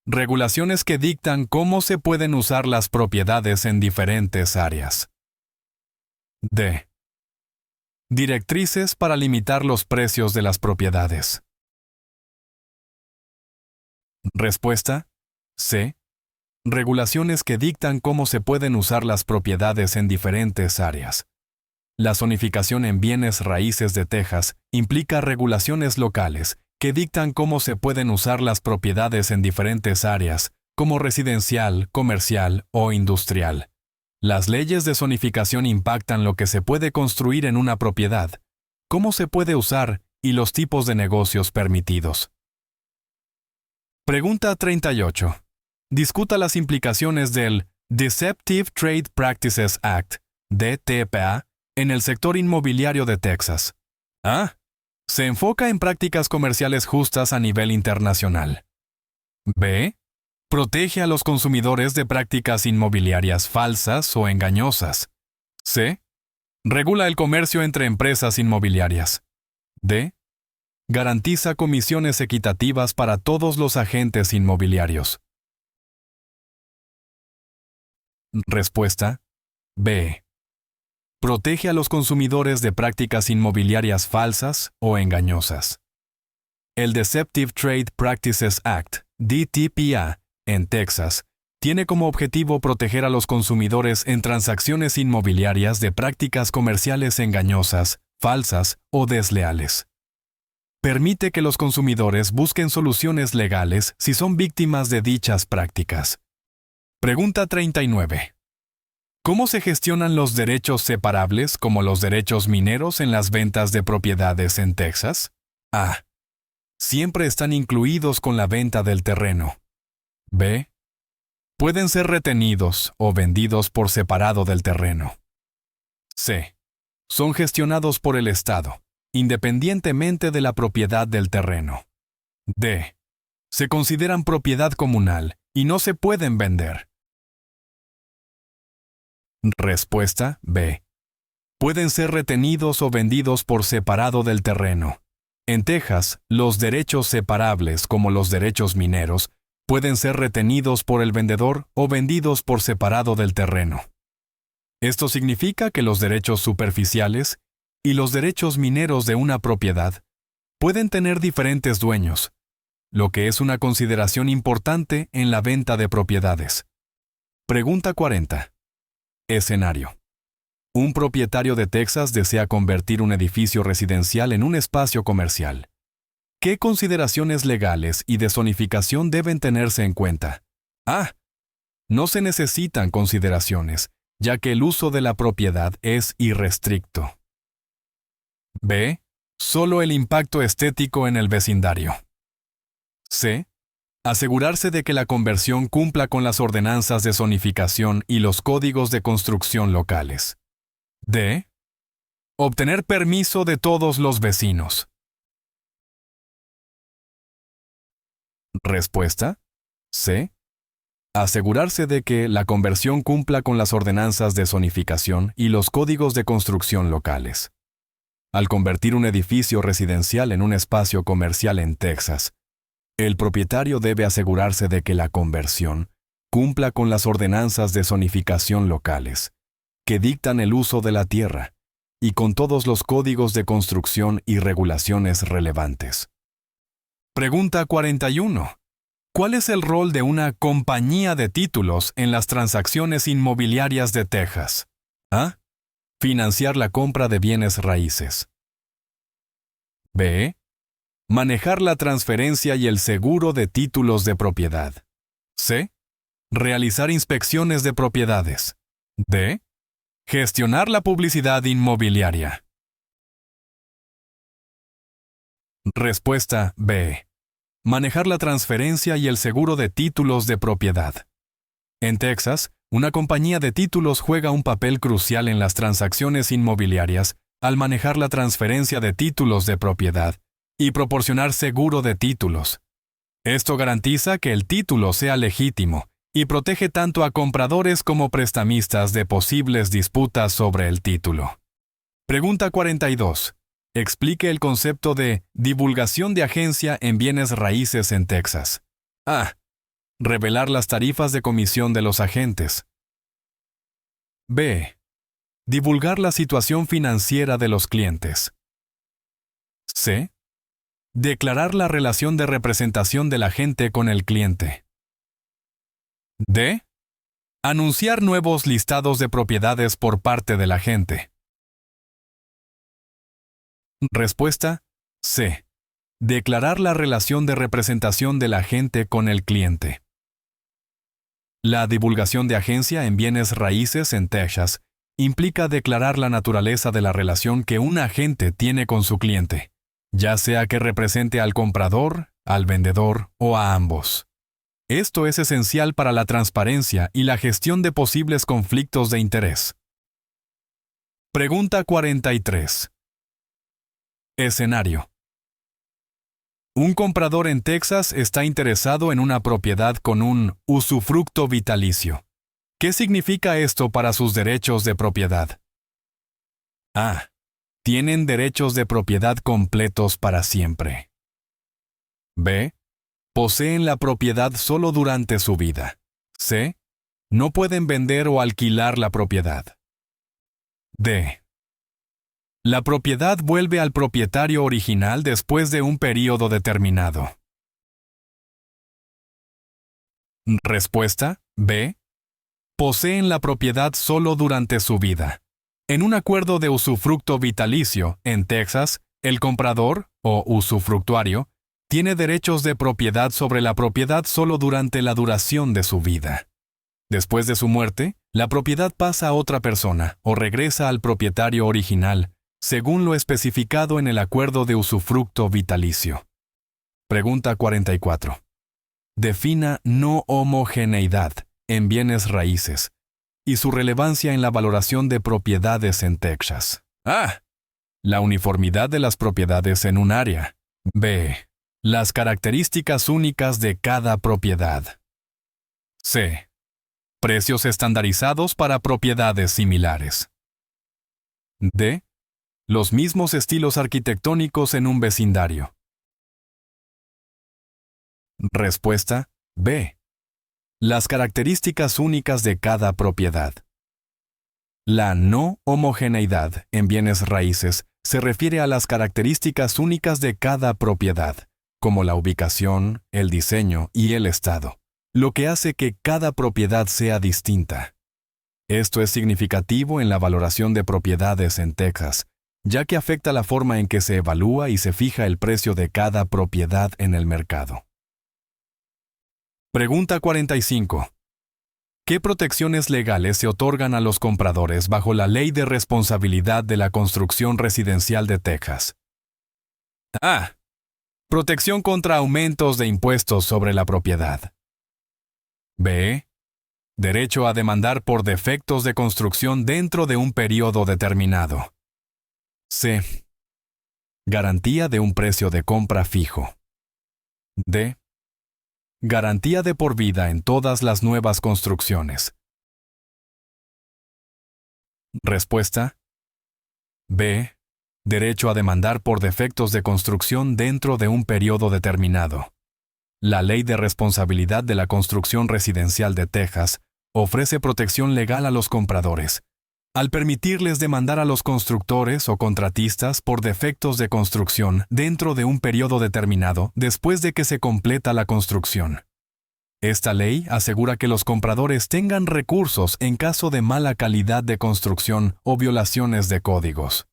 Regulaciones que dictan cómo se pueden usar las propiedades en diferentes áreas. D. Directrices para limitar los precios de las propiedades. Respuesta. C. Regulaciones que dictan cómo se pueden usar las propiedades en diferentes áreas. La zonificación en bienes raíces de Texas implica regulaciones locales que dictan cómo se pueden usar las propiedades en diferentes áreas, como residencial, comercial o industrial. Las leyes de zonificación impactan lo que se puede construir en una propiedad, cómo se puede usar y los tipos de negocios permitidos. Pregunta 38. Discuta las implicaciones del Deceptive Trade Practices Act, DTPA, en el sector inmobiliario de Texas. A. Se enfoca en prácticas comerciales justas a nivel internacional. B. Protege a los consumidores de prácticas inmobiliarias falsas o engañosas. C. Regula el comercio entre empresas inmobiliarias. D. Garantiza comisiones equitativas para todos los agentes inmobiliarios. Respuesta. B. Protege a los consumidores de prácticas inmobiliarias falsas o engañosas. El Deceptive Trade Practices Act, DTPA, en Texas, tiene como objetivo proteger a los consumidores en transacciones inmobiliarias de prácticas comerciales engañosas, falsas o desleales. Permite que los consumidores busquen soluciones legales si son víctimas de dichas prácticas. Pregunta 39. ¿Cómo se gestionan los derechos separables como los derechos mineros en las ventas de propiedades en Texas? A. Siempre están incluidos con la venta del terreno. B. Pueden ser retenidos o vendidos por separado del terreno. C. Son gestionados por el Estado, independientemente de la propiedad del terreno. D. Se consideran propiedad comunal y no se pueden vender. Respuesta B. Pueden ser retenidos o vendidos por separado del terreno. En Texas, los derechos separables, como los derechos mineros, pueden ser retenidos por el vendedor o vendidos por separado del terreno. Esto significa que los derechos superficiales y los derechos mineros de una propiedad pueden tener diferentes dueños, lo que es una consideración importante en la venta de propiedades. Pregunta 40. Escenario. Un propietario de Texas desea convertir un edificio residencial en un espacio comercial. ¿Qué consideraciones legales y de zonificación deben tenerse en cuenta? A. No se necesitan consideraciones, ya que el uso de la propiedad es irrestricto. B. Solo el impacto estético en el vecindario. C. Asegurarse de que la conversión cumpla con las ordenanzas de zonificación y los códigos de construcción locales. D. Obtener permiso de todos los vecinos. Respuesta. C. Asegurarse de que la conversión cumpla con las ordenanzas de zonificación y los códigos de construcción locales. Al convertir un edificio residencial en un espacio comercial en Texas, el propietario debe asegurarse de que la conversión cumpla con las ordenanzas de zonificación locales, que dictan el uso de la tierra, y con todos los códigos de construcción y regulaciones relevantes. Pregunta 41. ¿Cuál es el rol de una compañía de títulos en las transacciones inmobiliarias de Texas? A. Financiar la compra de bienes raíces. B. Manejar la transferencia y el seguro de títulos de propiedad. C. Realizar inspecciones de propiedades. D. Gestionar la publicidad inmobiliaria. Respuesta B. Manejar la transferencia y el seguro de títulos de propiedad. En Texas, una compañía de títulos juega un papel crucial en las transacciones inmobiliarias al manejar la transferencia de títulos de propiedad y proporcionar seguro de títulos. Esto garantiza que el título sea legítimo y protege tanto a compradores como prestamistas de posibles disputas sobre el título. Pregunta 42. Explique el concepto de divulgación de agencia en bienes raíces en Texas. A. Revelar las tarifas de comisión de los agentes. B. Divulgar la situación financiera de los clientes. C. Declarar la relación de representación del agente con el cliente. D. Anunciar nuevos listados de propiedades por parte del agente. Respuesta. C. Declarar la relación de representación del agente con el cliente. La divulgación de agencia en bienes raíces en Texas implica declarar la naturaleza de la relación que un agente tiene con su cliente, ya sea que represente al comprador, al vendedor o a ambos. Esto es esencial para la transparencia y la gestión de posibles conflictos de interés. Pregunta 43. Escenario. Un comprador en Texas está interesado en una propiedad con un usufructo vitalicio. ¿Qué significa esto para sus derechos de propiedad? A. Tienen derechos de propiedad completos para siempre. B. Poseen la propiedad solo durante su vida. C. No pueden vender o alquilar la propiedad. D. La propiedad vuelve al propietario original después de un período determinado. Respuesta. B. Poseen la propiedad solo durante su vida. En un acuerdo de usufructo vitalicio, en Texas, el comprador, o usufructuario, tiene derechos de propiedad sobre la propiedad solo durante la duración de su vida. Después de su muerte, la propiedad pasa a otra persona o regresa al propietario original, según lo especificado en el acuerdo de usufructo vitalicio. Pregunta 44. Defina no homogeneidad en bienes raíces y su relevancia en la valoración de propiedades en Texas. A. La uniformidad de las propiedades en un área. B. Las características únicas de cada propiedad. C. Precios estandarizados para propiedades similares. D. Los mismos estilos arquitectónicos en un vecindario. Respuesta. B. Las características únicas de cada propiedad. La no homogeneidad en bienes raíces se refiere a las características únicas de cada propiedad, como la ubicación, el diseño y el estado, lo que hace que cada propiedad sea distinta. Esto es significativo en la valoración de propiedades en Texas, ya que afecta la forma en que se evalúa y se fija el precio de cada propiedad en el mercado. Pregunta 45. ¿Qué protecciones legales se otorgan a los compradores bajo la Ley de Responsabilidad de la Construcción Residencial de Texas? A. Protección contra aumentos de impuestos sobre la propiedad. B. Derecho a demandar por defectos de construcción dentro de un período determinado. C. Garantía de un precio de compra fijo. D. Garantía de por vida en todas las nuevas construcciones. Respuesta. B. Derecho a demandar por defectos de construcción dentro de un periodo determinado. La Ley de Responsabilidad de la Construcción Residencial de Texas ofrece protección legal a los compradores, al permitirles demandar a los constructores o contratistas por defectos de construcción dentro de un periodo determinado después de que se completa la construcción. Esta ley asegura que los compradores tengan recursos en caso de mala calidad de construcción o violaciones de códigos.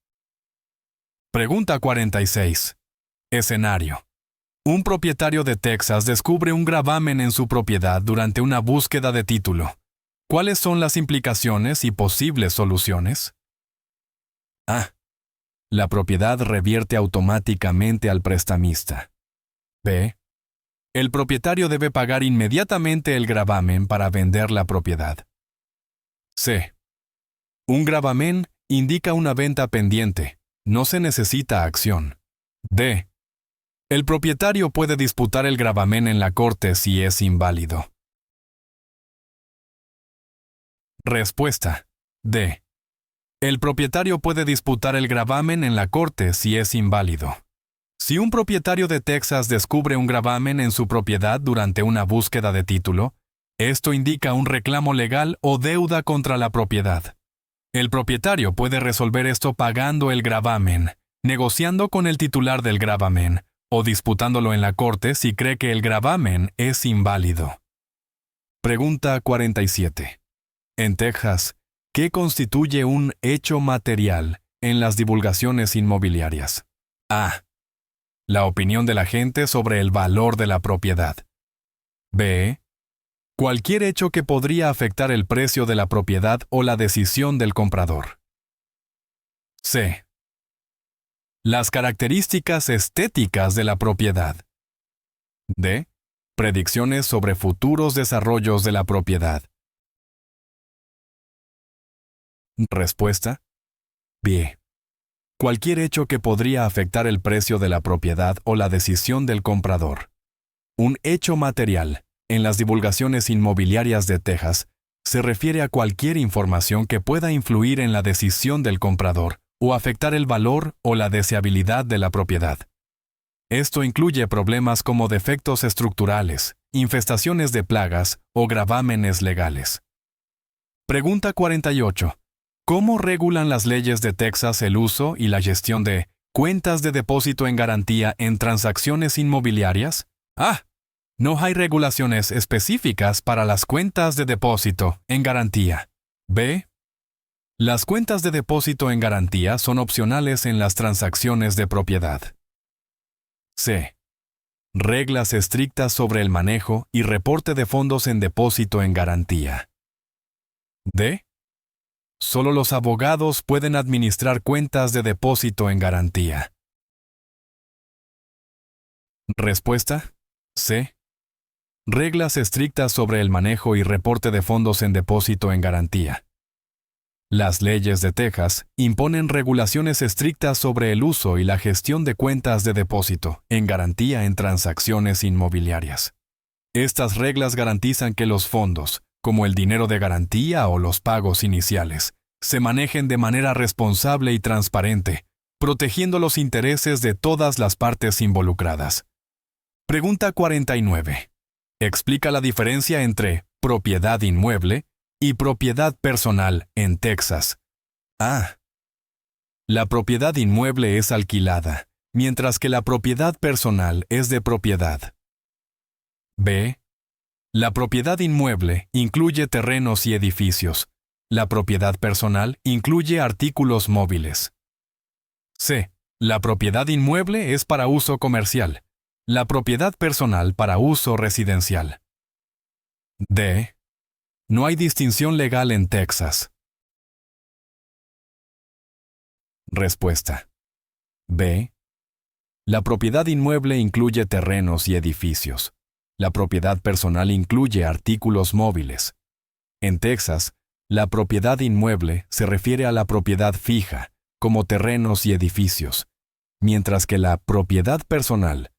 Pregunta 46. Escenario. Un propietario de Texas descubre un gravamen en su propiedad durante una búsqueda de título. ¿Cuáles son las implicaciones y posibles soluciones? A. La propiedad revierte automáticamente al prestamista. B. El propietario debe pagar inmediatamente el gravamen para vender la propiedad. C. Un gravamen indica una venta pendiente. No se necesita acción. D. El propietario puede disputar el gravamen en la corte si es inválido. Respuesta. D. El propietario puede disputar el gravamen en la corte si es inválido. Si un propietario de Texas descubre un gravamen en su propiedad durante una búsqueda de título, esto indica un reclamo legal o deuda contra la propiedad. El propietario puede resolver esto pagando el gravamen, negociando con el titular del gravamen, o disputándolo en la corte si cree que el gravamen es inválido. Pregunta 47. En Texas, ¿qué constituye un hecho material en las divulgaciones inmobiliarias? A. La opinión de la gente sobre el valor de la propiedad. B. Cualquier hecho que podría afectar el precio de la propiedad o la decisión del comprador. C. Las características estéticas de la propiedad. D. Predicciones sobre futuros desarrollos de la propiedad. Respuesta. B. Cualquier hecho que podría afectar el precio de la propiedad o la decisión del comprador. Un hecho material, en las divulgaciones inmobiliarias de Texas, se refiere a cualquier información que pueda influir en la decisión del comprador o afectar el valor o la deseabilidad de la propiedad. Esto incluye problemas como defectos estructurales, infestaciones de plagas o gravámenes legales. Pregunta 48. ¿Cómo regulan las leyes de Texas el uso y la gestión de cuentas de depósito en garantía en transacciones inmobiliarias? A. No hay regulaciones específicas para las cuentas de depósito en garantía. B. Las cuentas de depósito en garantía son opcionales en las transacciones de propiedad. C. Reglas estrictas sobre el manejo y reporte de fondos en depósito en garantía. D. Solo los abogados pueden administrar cuentas de depósito en garantía. Respuesta. C. Reglas estrictas sobre el manejo y reporte de fondos en depósito en garantía. Las leyes de Texas imponen regulaciones estrictas sobre el uso y la gestión de cuentas de depósito en garantía en transacciones inmobiliarias. Estas reglas garantizan que los fondos, como el dinero de garantía o los pagos iniciales, se manejen de manera responsable y transparente, protegiendo los intereses de todas las partes involucradas. Pregunta 49. Explica la diferencia entre propiedad inmueble y propiedad personal en Texas. A. La propiedad inmueble es alquilada, mientras que la propiedad personal es de propiedad. B. La propiedad inmueble incluye terrenos y edificios. La propiedad personal incluye artículos móviles. C. La propiedad inmueble es para uso comercial. La propiedad personal para uso residencial. D. No hay distinción legal en Texas. Respuesta. B. La propiedad inmueble incluye terrenos y edificios. La propiedad personal incluye artículos móviles. En Texas, la propiedad inmueble se refiere a la propiedad fija, como terrenos y edificios, mientras que la propiedad personal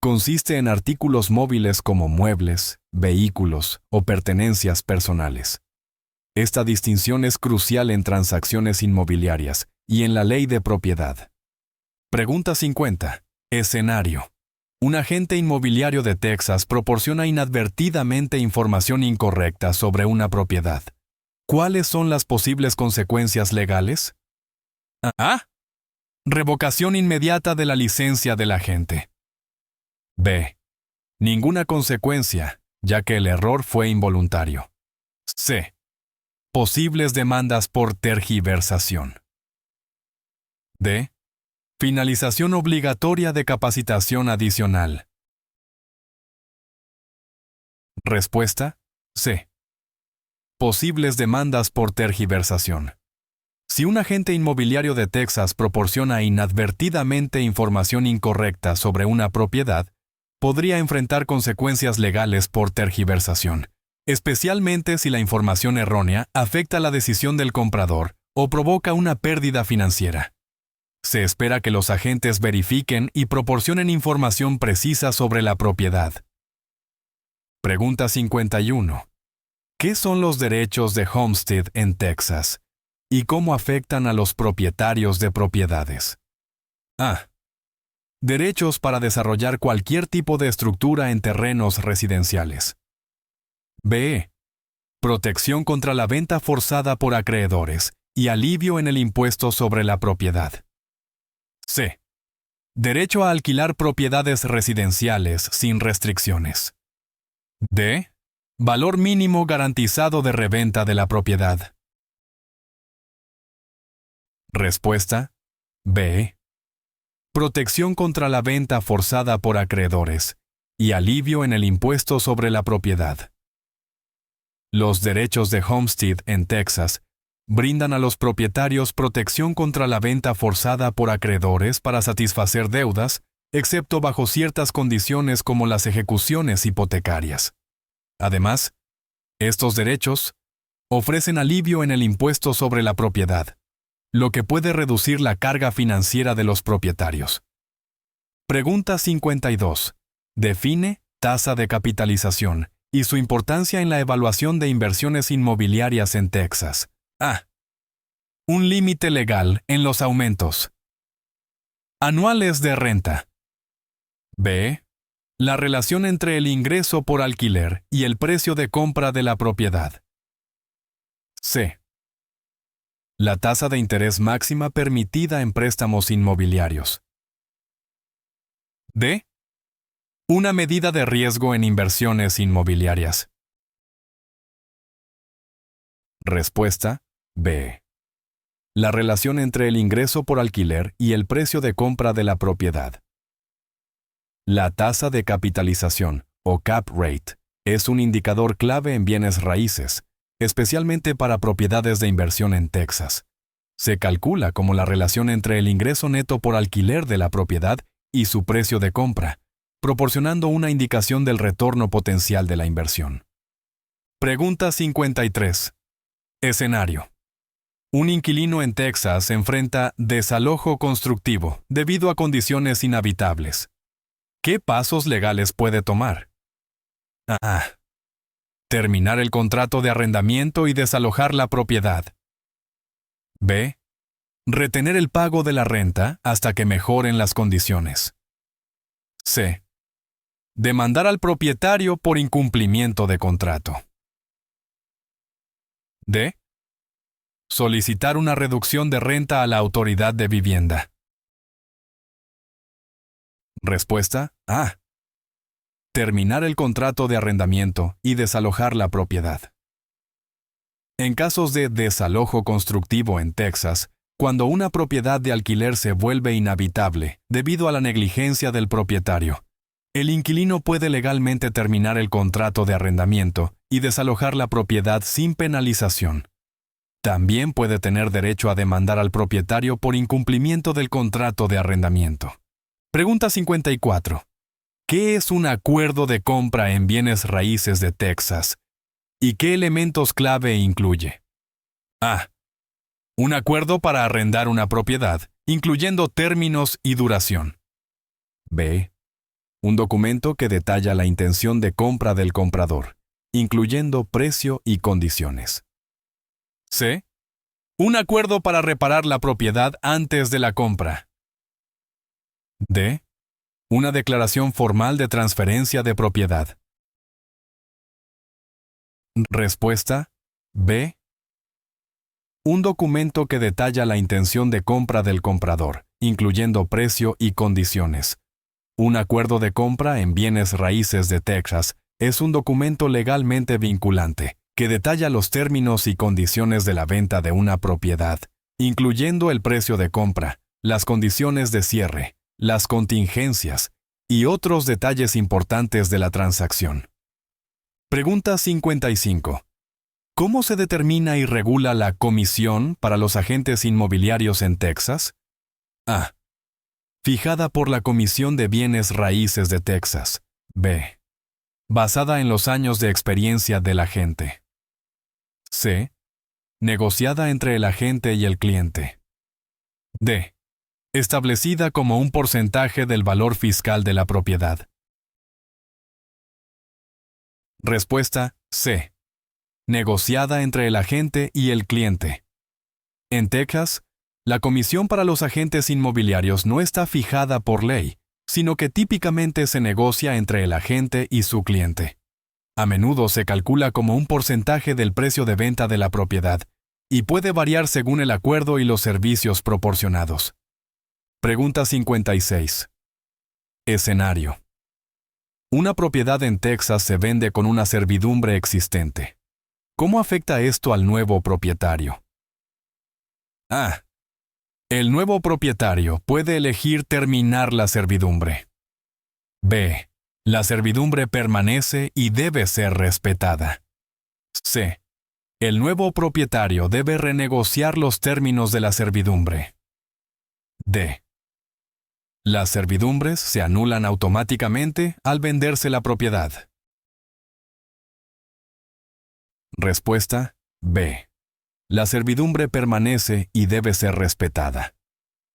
Consiste en artículos móviles como muebles, vehículos o pertenencias personales. Esta distinción es crucial en transacciones inmobiliarias y en la ley de propiedad. Pregunta 50. Escenario. Un agente inmobiliario de Texas proporciona inadvertidamente información incorrecta sobre una propiedad. ¿Cuáles son las posibles consecuencias legales? A. Revocación inmediata de la licencia del agente. B. Ninguna consecuencia, ya que el error fue involuntario. C. Posibles demandas por tergiversación. D. Finalización obligatoria de capacitación adicional. Respuesta: C. Posibles demandas por tergiversación. Si un agente inmobiliario de Texas proporciona inadvertidamente información incorrecta sobre una propiedad, podría enfrentar consecuencias legales por tergiversación, especialmente si la información errónea afecta la decisión del comprador o provoca una pérdida financiera. Se espera que los agentes verifiquen y proporcionen información precisa sobre la propiedad. Pregunta 51. ¿Qué son los derechos de Homestead en Texas? ¿Y cómo afectan a los propietarios de propiedades? A. Derechos para desarrollar cualquier tipo de estructura en terrenos residenciales. B. Protección contra la venta forzada por acreedores y alivio en el impuesto sobre la propiedad. C. Derecho a alquilar propiedades residenciales sin restricciones. D. Valor mínimo garantizado de reventa de la propiedad. Respuesta: B. Protección contra la venta forzada por acreedores y alivio en el impuesto sobre la propiedad. Los derechos de Homestead en Texas brindan a los propietarios protección contra la venta forzada por acreedores para satisfacer deudas, excepto bajo ciertas condiciones como las ejecuciones hipotecarias. Además, estos derechos ofrecen alivio en el impuesto sobre la propiedad, lo que puede reducir la carga financiera de los propietarios. Pregunta 52. Define tasa de capitalización y su importancia en la evaluación de inversiones inmobiliarias en Texas. A. Un límite legal en los aumentos anuales de renta. B. La relación entre el ingreso por alquiler y el precio de compra de la propiedad. C. La tasa de interés máxima permitida en préstamos inmobiliarios. D. Una medida de riesgo en inversiones inmobiliarias. Respuesta: B. La relación entre el ingreso por alquiler y el precio de compra de la propiedad. La tasa de capitalización, o cap rate, es un indicador clave en bienes raíces, especialmente para propiedades de inversión en Texas. Se calcula como la relación entre el ingreso neto por alquiler de la propiedad y su precio de compra, proporcionando una indicación del retorno potencial de la inversión. Pregunta 53. Escenario. Un inquilino en Texas enfrenta desalojo constructivo debido a condiciones inhabitables. ¿Qué pasos legales puede tomar? A. Terminar el contrato de arrendamiento y desalojar la propiedad. B. Retener el pago de la renta hasta que mejoren las condiciones. C. Demandar al propietario por incumplimiento de contrato. D. Solicitar una reducción de renta a la autoridad de vivienda. Respuesta: A. Terminar el contrato de arrendamiento y desalojar la propiedad. En casos de desalojo constructivo en Texas, cuando una propiedad de alquiler se vuelve inhabitable debido a la negligencia del propietario, el inquilino puede legalmente terminar el contrato de arrendamiento y desalojar la propiedad sin penalización. También puede tener derecho a demandar al propietario por incumplimiento del contrato de arrendamiento. Pregunta 54. ¿Qué es un acuerdo de compra en bienes raíces de Texas? ¿Y qué elementos clave incluye? A. Un acuerdo para arrendar una propiedad, incluyendo términos y duración. B. Un documento que detalla la intención de compra del comprador, incluyendo precio y condiciones. C. Un acuerdo para reparar la propiedad antes de la compra. D. Una declaración formal de transferencia de propiedad. Respuesta B. Un documento que detalla la intención de compra del comprador, incluyendo precio y condiciones. Un acuerdo de compra en bienes raíces de Texas es un documento legalmente vinculante que detalla los términos y condiciones de la venta de una propiedad, incluyendo el precio de compra, las condiciones de cierre, las contingencias y otros detalles importantes de la transacción. Pregunta 55. ¿Cómo se determina y regula la comisión para los agentes inmobiliarios en Texas? A. Fijada por la Comisión de Bienes Raíces de Texas. B. Basada en los años de experiencia del agente. C. Negociada entre el agente y el cliente. D. Establecida como un porcentaje del valor fiscal de la propiedad. Respuesta C. Negociada entre el agente y el cliente. En Texas, la comisión para los agentes inmobiliarios no está fijada por ley, sino que típicamente se negocia entre el agente y su cliente. A menudo se calcula como un porcentaje del precio de venta de la propiedad y puede variar según el acuerdo y los servicios proporcionados. Pregunta 56. Escenario. Una propiedad en Texas se vende con una servidumbre existente. ¿Cómo afecta esto al nuevo propietario? A. El nuevo propietario puede elegir terminar la servidumbre. B. La servidumbre permanece y debe ser respetada. C. El nuevo propietario debe renegociar los términos de la servidumbre. D. Las servidumbres se anulan automáticamente al venderse la propiedad. Respuesta B. La servidumbre permanece y debe ser respetada.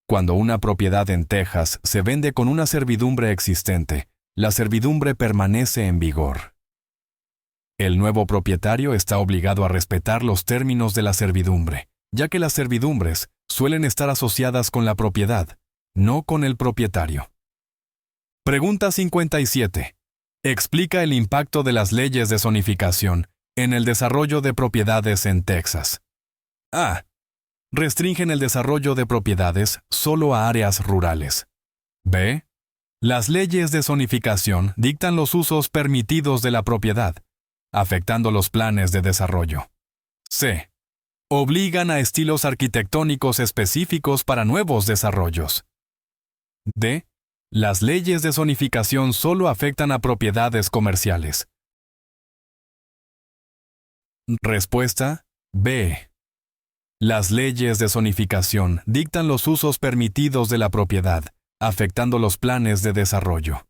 Cuando una propiedad en Texas se vende con una servidumbre existente, la servidumbre permanece en vigor. El nuevo propietario está obligado a respetar los términos de la servidumbre, ya que las servidumbres suelen estar asociadas con la propiedad, no con el propietario. Pregunta 57. Explica el impacto de las leyes de zonificación en el desarrollo de propiedades en Texas. A. Restringen el desarrollo de propiedades solo a áreas rurales. B. Las leyes de zonificación dictan los usos permitidos de la propiedad, afectando los planes de desarrollo. C. Obligan a estilos arquitectónicos específicos para nuevos desarrollos. D. Las leyes de zonificación solo afectan a propiedades comerciales. Respuesta B. Las leyes de zonificación dictan los usos permitidos de la propiedad, afectando los planes de desarrollo.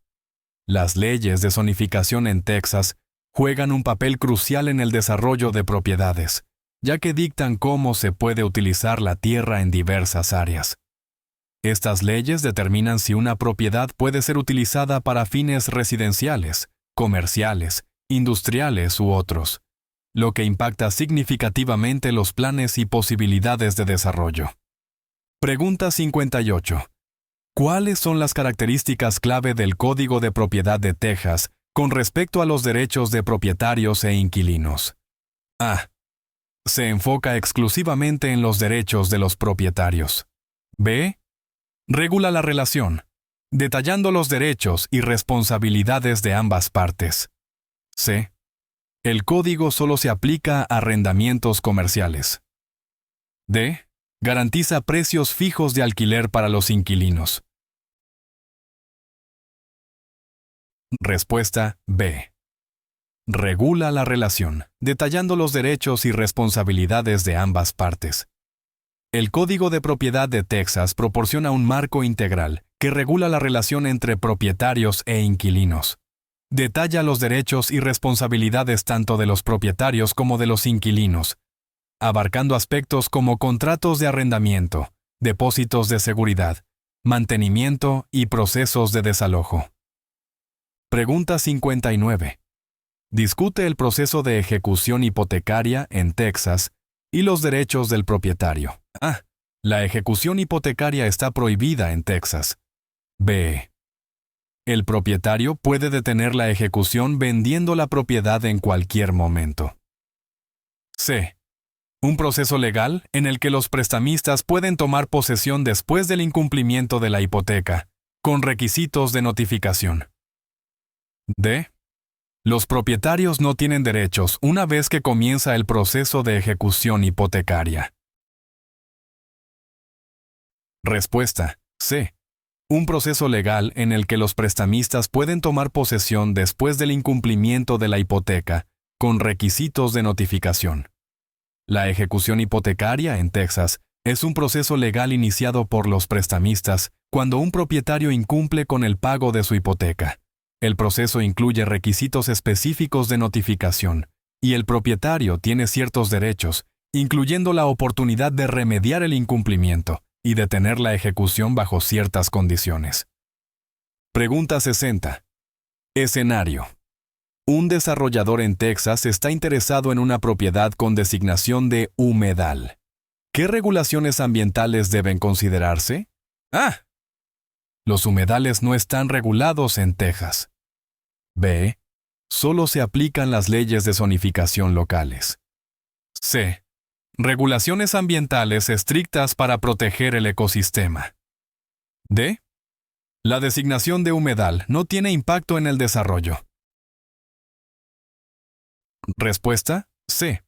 Las leyes de zonificación en Texas juegan un papel crucial en el desarrollo de propiedades, ya que dictan cómo se puede utilizar la tierra en diversas áreas. Estas leyes determinan si una propiedad puede ser utilizada para fines residenciales, comerciales, industriales u otros, lo que impacta significativamente los planes y posibilidades de desarrollo. Pregunta 58. ¿Cuáles son las características clave del Código de Propiedad de Texas con respecto a los derechos de propietarios e inquilinos? A. Se enfoca exclusivamente en los derechos de los propietarios. B. Regula la relación, detallando los derechos y responsabilidades de ambas partes. C. El código solo se aplica a arrendamientos comerciales. D. Garantiza precios fijos de alquiler para los inquilinos. Respuesta B. Regula la relación, detallando los derechos y responsabilidades de ambas partes. El Código de Propiedad de Texas proporciona un marco integral que regula la relación entre propietarios e inquilinos. Detalla los derechos y responsabilidades tanto de los propietarios como de los inquilinos, abarcando aspectos como contratos de arrendamiento, depósitos de seguridad, mantenimiento y procesos de desalojo. Pregunta 59. Discute el proceso de ejecución hipotecaria en Texas y los derechos del propietario. A. La ejecución hipotecaria está prohibida en Texas. B. El propietario puede detener la ejecución vendiendo la propiedad en cualquier momento. C. Un proceso legal en el que los prestamistas pueden tomar posesión después del incumplimiento de la hipoteca, con requisitos de notificación. D. Los propietarios no tienen derechos una vez que comienza el proceso de ejecución hipotecaria. Respuesta. C. Un proceso legal en el que los prestamistas pueden tomar posesión después del incumplimiento de la hipoteca, con requisitos de notificación. La ejecución hipotecaria en Texas es un proceso legal iniciado por los prestamistas cuando un propietario incumple con el pago de su hipoteca. El proceso incluye requisitos específicos de notificación, y el propietario tiene ciertos derechos, incluyendo la oportunidad de remediar el incumplimiento y detener la ejecución bajo ciertas condiciones. Pregunta 60. Escenario. Un desarrollador en Texas está interesado en una propiedad con designación de humedal. ¿Qué regulaciones ambientales deben considerarse? A. Los humedales no están regulados en Texas. B. Solo se aplican las leyes de zonificación locales. C. Regulaciones ambientales estrictas para proteger el ecosistema. D. La designación de humedal no tiene impacto en el desarrollo. Respuesta. C.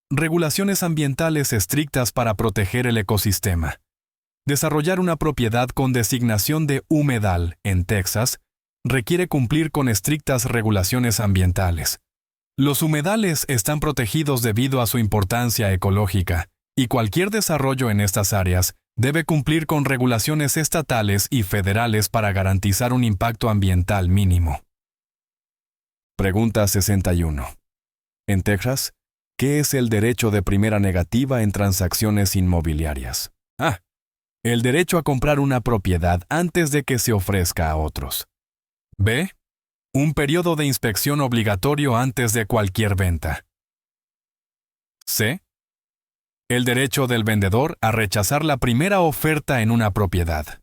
Regulaciones ambientales estrictas para proteger el ecosistema. Desarrollar una propiedad con designación de humedal en Texas requiere cumplir con estrictas regulaciones ambientales. Los humedales están protegidos debido a su importancia ecológica, y cualquier desarrollo en estas áreas debe cumplir con regulaciones estatales y federales para garantizar un impacto ambiental mínimo. Pregunta 61. En Texas, ¿qué es el derecho de primera negativa en transacciones inmobiliarias? A. El derecho a comprar una propiedad antes de que se ofrezca a otros. B. Un periodo de inspección obligatorio antes de cualquier venta. C. El derecho del vendedor a rechazar la primera oferta en una propiedad.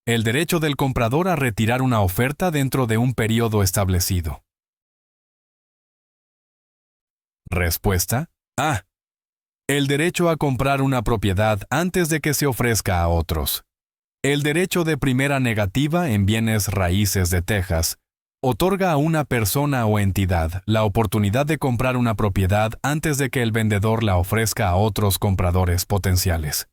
El derecho del comprador a retirar una oferta dentro de un periodo establecido. Respuesta. A. El derecho a comprar una propiedad antes de que se ofrezca a otros. El derecho de primera negativa en bienes raíces de Texas otorga a una persona o entidad la oportunidad de comprar una propiedad antes de que el vendedor la ofrezca a otros compradores potenciales.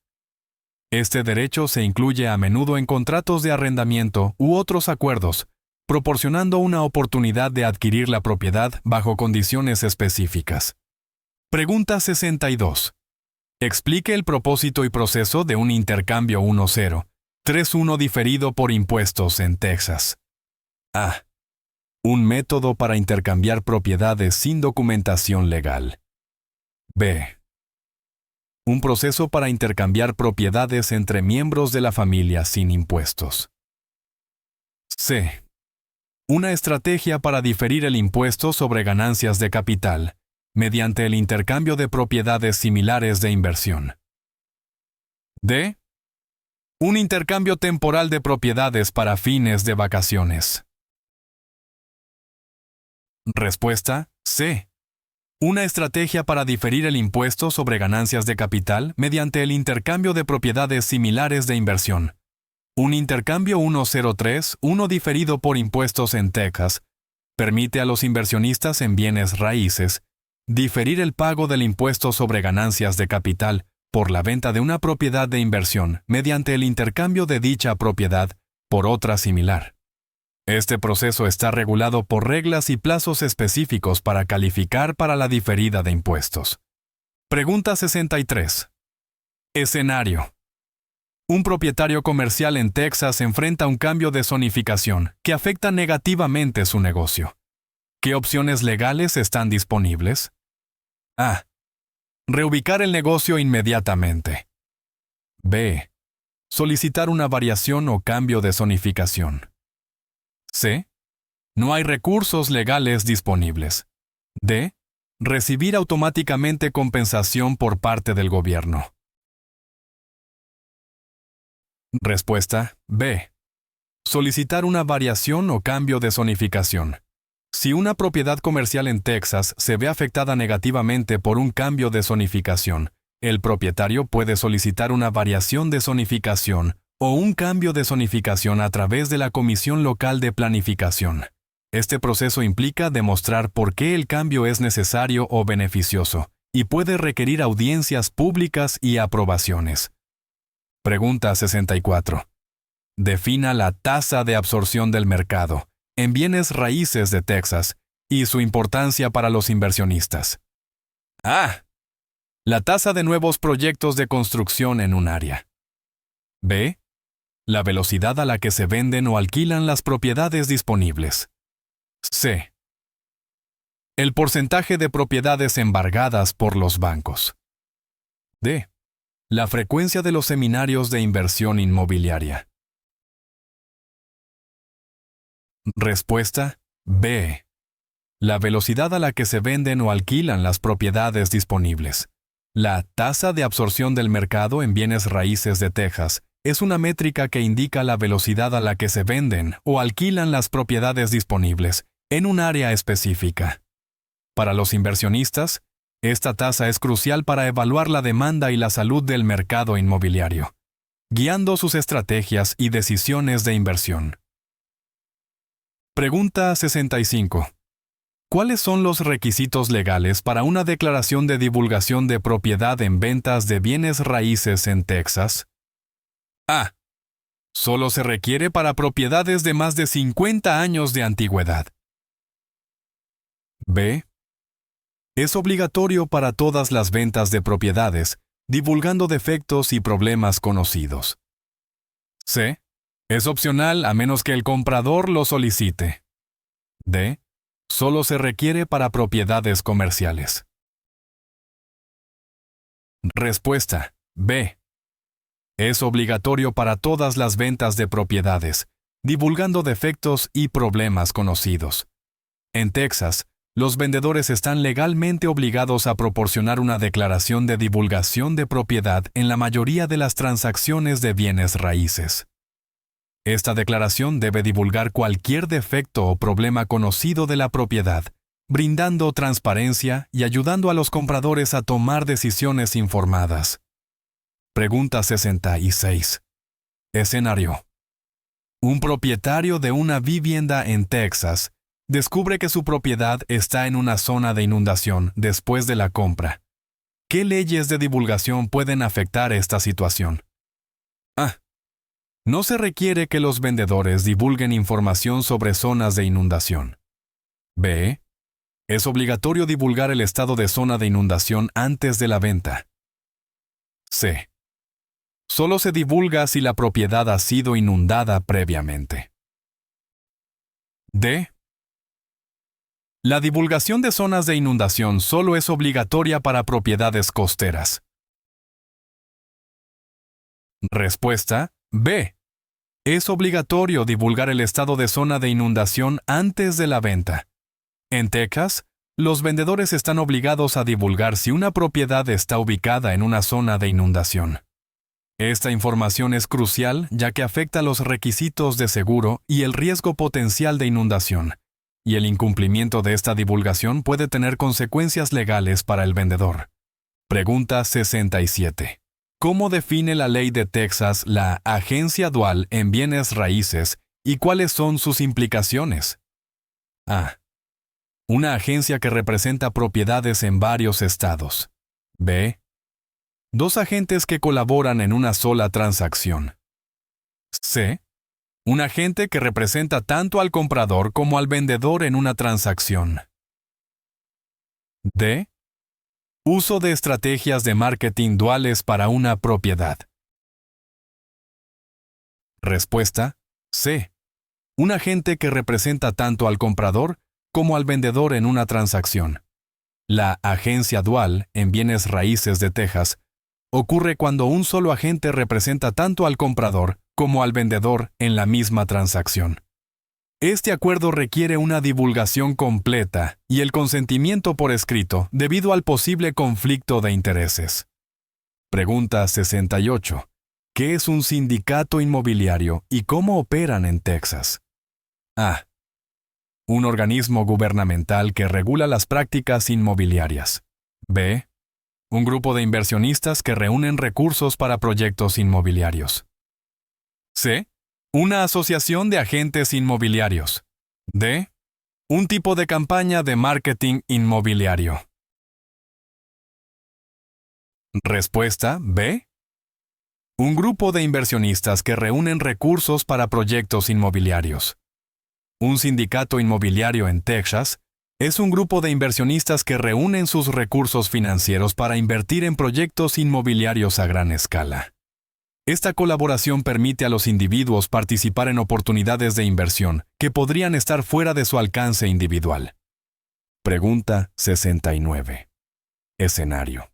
Este derecho se incluye a menudo en contratos de arrendamiento u otros acuerdos, proporcionando una oportunidad de adquirir la propiedad bajo condiciones específicas. Pregunta 62. Explique el propósito y proceso de un intercambio 1-0. 3-1 diferido por impuestos en Texas. A. Un método para intercambiar propiedades sin documentación legal. B. Un proceso para intercambiar propiedades entre miembros de la familia sin impuestos. C. Una estrategia para diferir el impuesto sobre ganancias de capital, mediante el intercambio de propiedades similares de inversión. D. Un intercambio temporal de propiedades para fines de vacaciones. Respuesta. C. Una estrategia para diferir el impuesto sobre ganancias de capital mediante el intercambio de propiedades similares de inversión. Un intercambio 1-0-3-1 diferido por impuestos en Texas permite a los inversionistas en bienes raíces diferir el pago del impuesto sobre ganancias de capital por la venta de una propiedad de inversión mediante el intercambio de dicha propiedad por otra similar. Este proceso está regulado por reglas y plazos específicos para calificar para la diferida de impuestos. Pregunta 63. Escenario. Un propietario comercial en Texas enfrenta un cambio de zonificación que afecta negativamente su negocio. ¿Qué opciones legales están disponibles? A. Reubicar el negocio inmediatamente. B. Solicitar una variación o cambio de zonificación. C. No hay recursos legales disponibles. D. Recibir automáticamente compensación por parte del gobierno. Respuesta B. Solicitar una variación o cambio de zonificación. Si una propiedad comercial en Texas se ve afectada negativamente por un cambio de zonificación, el propietario puede solicitar una variación de zonificación o un cambio de zonificación a través de la Comisión Local de Planificación. Este proceso implica demostrar por qué el cambio es necesario o beneficioso, y puede requerir audiencias públicas y aprobaciones. Pregunta 64. Defina la tasa de absorción del mercado en bienes raíces de Texas y su importancia para los inversionistas. A. La tasa de nuevos proyectos de construcción en un área. B. La velocidad a la que se venden o alquilan las propiedades disponibles. C. El porcentaje de propiedades embargadas por los bancos. D. La frecuencia de los seminarios de inversión inmobiliaria. Respuesta B. La velocidad a la que se venden o alquilan las propiedades disponibles. La tasa de absorción del mercado en bienes raíces de Texas es una métrica que indica la velocidad a la que se venden o alquilan las propiedades disponibles en un área específica. Para los inversionistas, esta tasa es crucial para evaluar la demanda y la salud del mercado inmobiliario, guiando sus estrategias y decisiones de inversión. Pregunta 65. ¿Cuáles son los requisitos legales para una declaración de divulgación de propiedad en ventas de bienes raíces en Texas? A. Solo se requiere para propiedades de más de 50 años de antigüedad. B. Es obligatorio para todas las ventas de propiedades, divulgando defectos y problemas conocidos. C. Es opcional a menos que el comprador lo solicite. D. Solo se requiere para propiedades comerciales. Respuesta B. Es obligatorio para todas las ventas de propiedades, divulgando defectos y problemas conocidos. En Texas, los vendedores están legalmente obligados a proporcionar una declaración de divulgación de propiedad en la mayoría de las transacciones de bienes raíces. Esta declaración debe divulgar cualquier defecto o problema conocido de la propiedad, brindando transparencia y ayudando a los compradores a tomar decisiones informadas. Pregunta 66. Escenario. Un propietario de una vivienda en Texas descubre que su propiedad está en una zona de inundación después de la compra. ¿Qué leyes de divulgación pueden afectar esta situación? A. No se requiere que los vendedores divulguen información sobre zonas de inundación. B. Es obligatorio divulgar el estado de zona de inundación antes de la venta. C. Solo se divulga si la propiedad ha sido inundada previamente. D. La divulgación de zonas de inundación solo es obligatoria para propiedades costeras. Respuesta B. Es obligatorio divulgar el estado de zona de inundación antes de la venta. En Texas, los vendedores están obligados a divulgar si una propiedad está ubicada en una zona de inundación. Esta información es crucial ya que afecta los requisitos de seguro y el riesgo potencial de inundación, y el incumplimiento de esta divulgación puede tener consecuencias legales para el vendedor. Pregunta 67. ¿Cómo define la ley de Texas la agencia dual en bienes raíces y cuáles son sus implicaciones? A. Una agencia que representa propiedades en varios estados. B. Dos agentes que colaboran en una sola transacción. C. Un agente que representa tanto al comprador como al vendedor en una transacción. D. Uso de estrategias de marketing duales para una propiedad. Respuesta C. Un agente que representa tanto al comprador como al vendedor en una transacción. La agencia dual en bienes raíces de Texas ocurre cuando un solo agente representa tanto al comprador como al vendedor en la misma transacción. Este acuerdo requiere una divulgación completa y el consentimiento por escrito debido al posible conflicto de intereses. Pregunta 68. ¿Qué es un sindicato inmobiliario y cómo operan en Texas? A. Un organismo gubernamental que regula las prácticas inmobiliarias. B. Un grupo de inversionistas que reúnen recursos para proyectos inmobiliarios. C. Una asociación de agentes inmobiliarios. D. Un tipo de campaña de marketing inmobiliario. Respuesta B. Un grupo de inversionistas que reúnen recursos para proyectos inmobiliarios. Un sindicato inmobiliario en Texas es un grupo de inversionistas que reúnen sus recursos financieros para invertir en proyectos inmobiliarios a gran escala. Esta colaboración permite a los individuos participar en oportunidades de inversión que podrían estar fuera de su alcance individual. Pregunta 69. Escenario.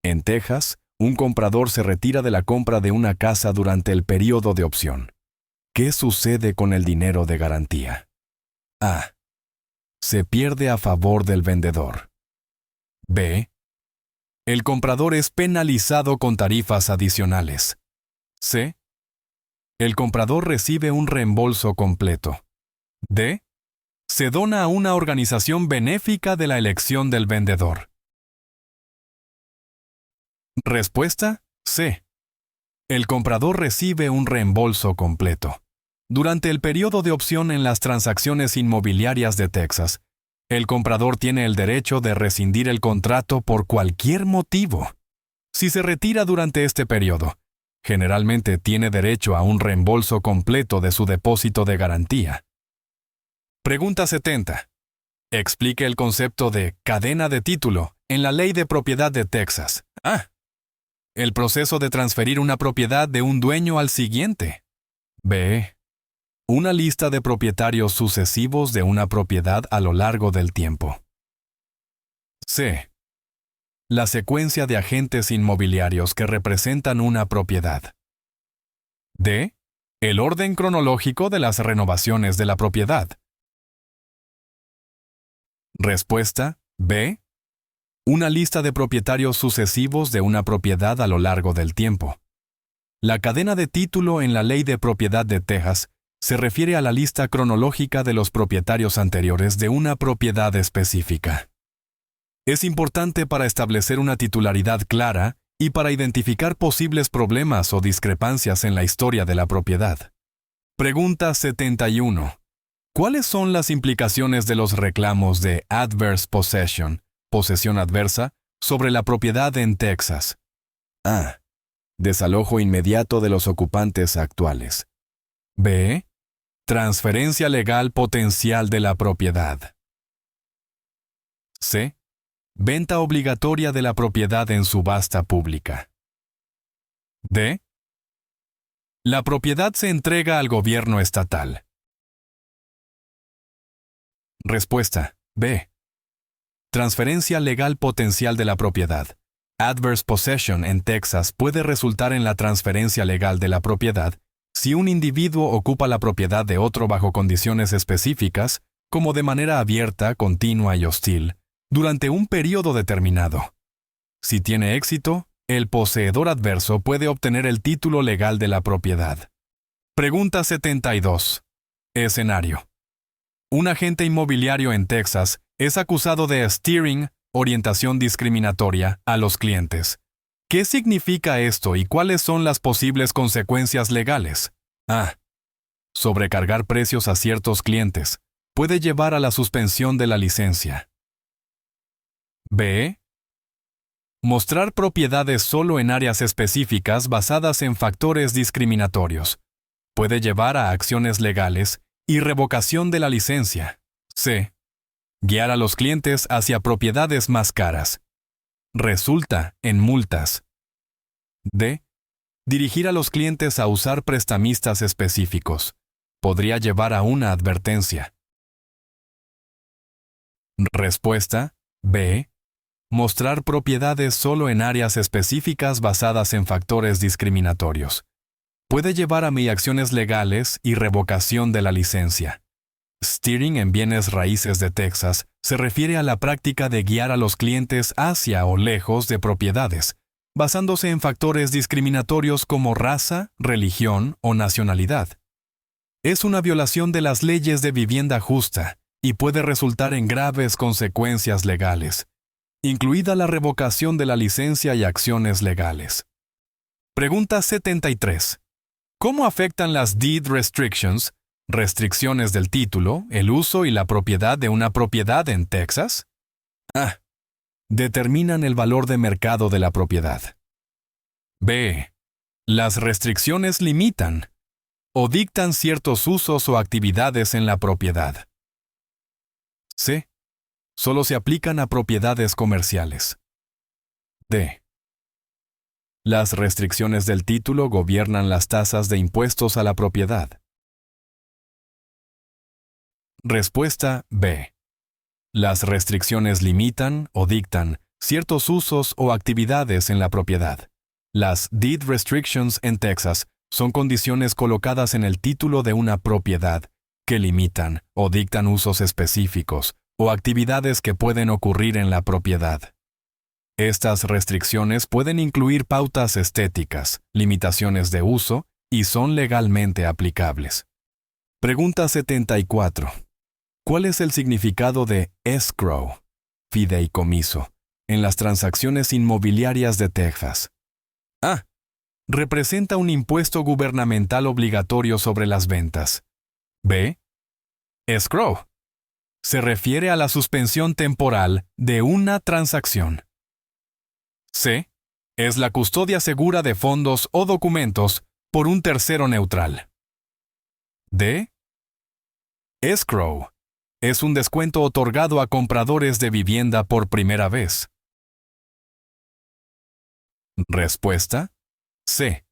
En Texas, un comprador se retira de la compra de una casa durante el período de opción. ¿Qué sucede con el dinero de garantía? A. Se pierde a favor del vendedor. B. El comprador es penalizado con tarifas adicionales. C. El comprador recibe un reembolso completo. D. Se dona a una organización benéfica de la elección del vendedor. Respuesta C. El comprador recibe un reembolso completo. Durante el periodo de opción en las transacciones inmobiliarias de Texas, el comprador tiene el derecho de rescindir el contrato por cualquier motivo. Si se retira durante este periodo, generalmente tiene derecho a un reembolso completo de su depósito de garantía. Pregunta 70. Explique el concepto de cadena de título en la Ley de Propiedad de Texas. A. El proceso de transferir una propiedad de un dueño al siguiente. B. Una lista de propietarios sucesivos de una propiedad a lo largo del tiempo. C. La secuencia de agentes inmobiliarios que representan una propiedad. D. El orden cronológico de las renovaciones de la propiedad. Respuesta B. Una lista de propietarios sucesivos de una propiedad a lo largo del tiempo. La cadena de título en la Ley de Propiedad de Texas se refiere a la lista cronológica de los propietarios anteriores de una propiedad específica. Es importante para establecer una titularidad clara y para identificar posibles problemas o discrepancias en la historia de la propiedad. Pregunta 71. ¿Cuáles son las implicaciones de los reclamos de adverse possession, posesión adversa, sobre la propiedad en Texas? A. Desalojo inmediato de los ocupantes actuales. B. Transferencia legal potencial de la propiedad. C. Venta obligatoria de la propiedad en subasta pública. D. La propiedad se entrega al gobierno estatal. Respuesta B. Transferencia legal potencial de la propiedad. Adverse possession en Texas puede resultar en la transferencia legal de la propiedad si un individuo ocupa la propiedad de otro bajo condiciones específicas, como de manera abierta, continua y hostil, durante un periodo determinado. Si tiene éxito, el poseedor adverso puede obtener el título legal de la propiedad. Pregunta 72. Escenario. Un agente inmobiliario en Texas es acusado de steering, orientación discriminatoria, a los clientes. ¿Qué significa esto y cuáles son las posibles consecuencias legales? A. Sobrecargar precios a ciertos clientes puede llevar a la suspensión de la licencia. B. Mostrar propiedades solo en áreas específicas basadas en factores discriminatorios puede llevar a acciones legales y revocación de la licencia. C. Guiar a los clientes hacia propiedades más caras. Resulta en multas. D. Dirigir a los clientes a usar prestamistas específicos. Podría llevar a una advertencia. Respuesta B. Mostrar propiedades solo en áreas específicas basadas en factores discriminatorios. Puede llevar a acciones legales y revocación de la licencia. Steering en bienes raíces de Texas se refiere a la práctica de guiar a los clientes hacia o lejos de propiedades, basándose en factores discriminatorios como raza, religión o nacionalidad. Es una violación de las leyes de vivienda justa y puede resultar en graves consecuencias legales, incluida la revocación de la licencia y acciones legales. Pregunta 73. ¿Cómo afectan las deed restrictions, restricciones del título, el uso y la propiedad de una propiedad en Texas? A. Determinan el valor de mercado de la propiedad. B. Las restricciones limitan o dictan ciertos usos o actividades en la propiedad. C. Solo se aplican a propiedades comerciales. D. Las restricciones del título gobiernan las tasas de impuestos a la propiedad. Respuesta B. Las restricciones limitan o dictan ciertos usos o actividades en la propiedad. Las deed restrictions en Texas son condiciones colocadas en el título de una propiedad que limitan o dictan usos específicos o actividades que pueden ocurrir en la propiedad. Estas restricciones pueden incluir pautas estéticas, limitaciones de uso y son legalmente aplicables. Pregunta 74. ¿Cuál es el significado de escrow, fideicomiso, en las transacciones inmobiliarias de Texas? A. Representa un impuesto gubernamental obligatorio sobre las ventas. B. Escrow. Se refiere a la suspensión temporal de una transacción. C. Es la custodia segura de fondos o documentos por un tercero neutral. D. Escrow. Es un descuento otorgado a compradores de vivienda por primera vez. Respuesta. C.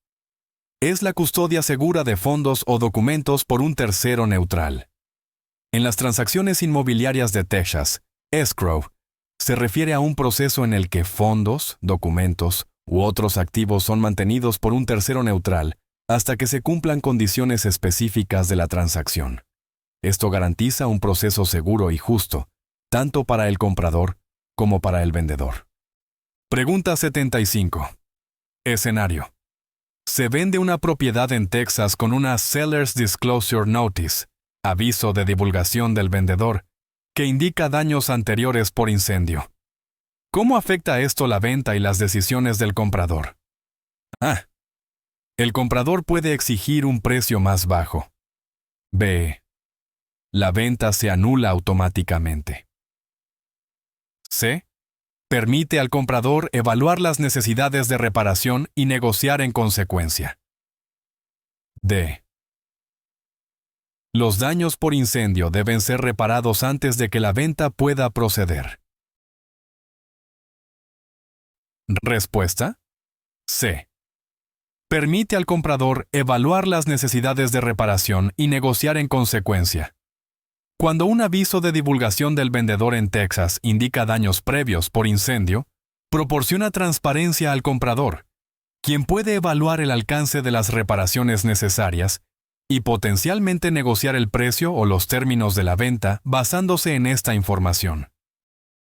Es la custodia segura de fondos o documentos por un tercero neutral. En las transacciones inmobiliarias de Texas, escrow se refiere a un proceso en el que fondos, documentos u otros activos son mantenidos por un tercero neutral hasta que se cumplan condiciones específicas de la transacción. Esto garantiza un proceso seguro y justo, tanto para el comprador como para el vendedor. Pregunta 75. Escenario. Se vende una propiedad en Texas con una Seller's Disclosure Notice, aviso de divulgación del vendedor, que indica daños anteriores por incendio. ¿Cómo afecta esto la venta y las decisiones del comprador? A. El comprador puede exigir un precio más bajo. B. La venta se anula automáticamente. C. Permite al comprador evaluar las necesidades de reparación y negociar en consecuencia. D. Los daños por incendio deben ser reparados antes de que la venta pueda proceder. Respuesta. C. Permite al comprador evaluar las necesidades de reparación y negociar en consecuencia. Cuando un aviso de divulgación del vendedor en Texas indica daños previos por incendio, proporciona transparencia al comprador, quien puede evaluar el alcance de las reparaciones necesarias y potencialmente negociar el precio o los términos de la venta basándose en esta información.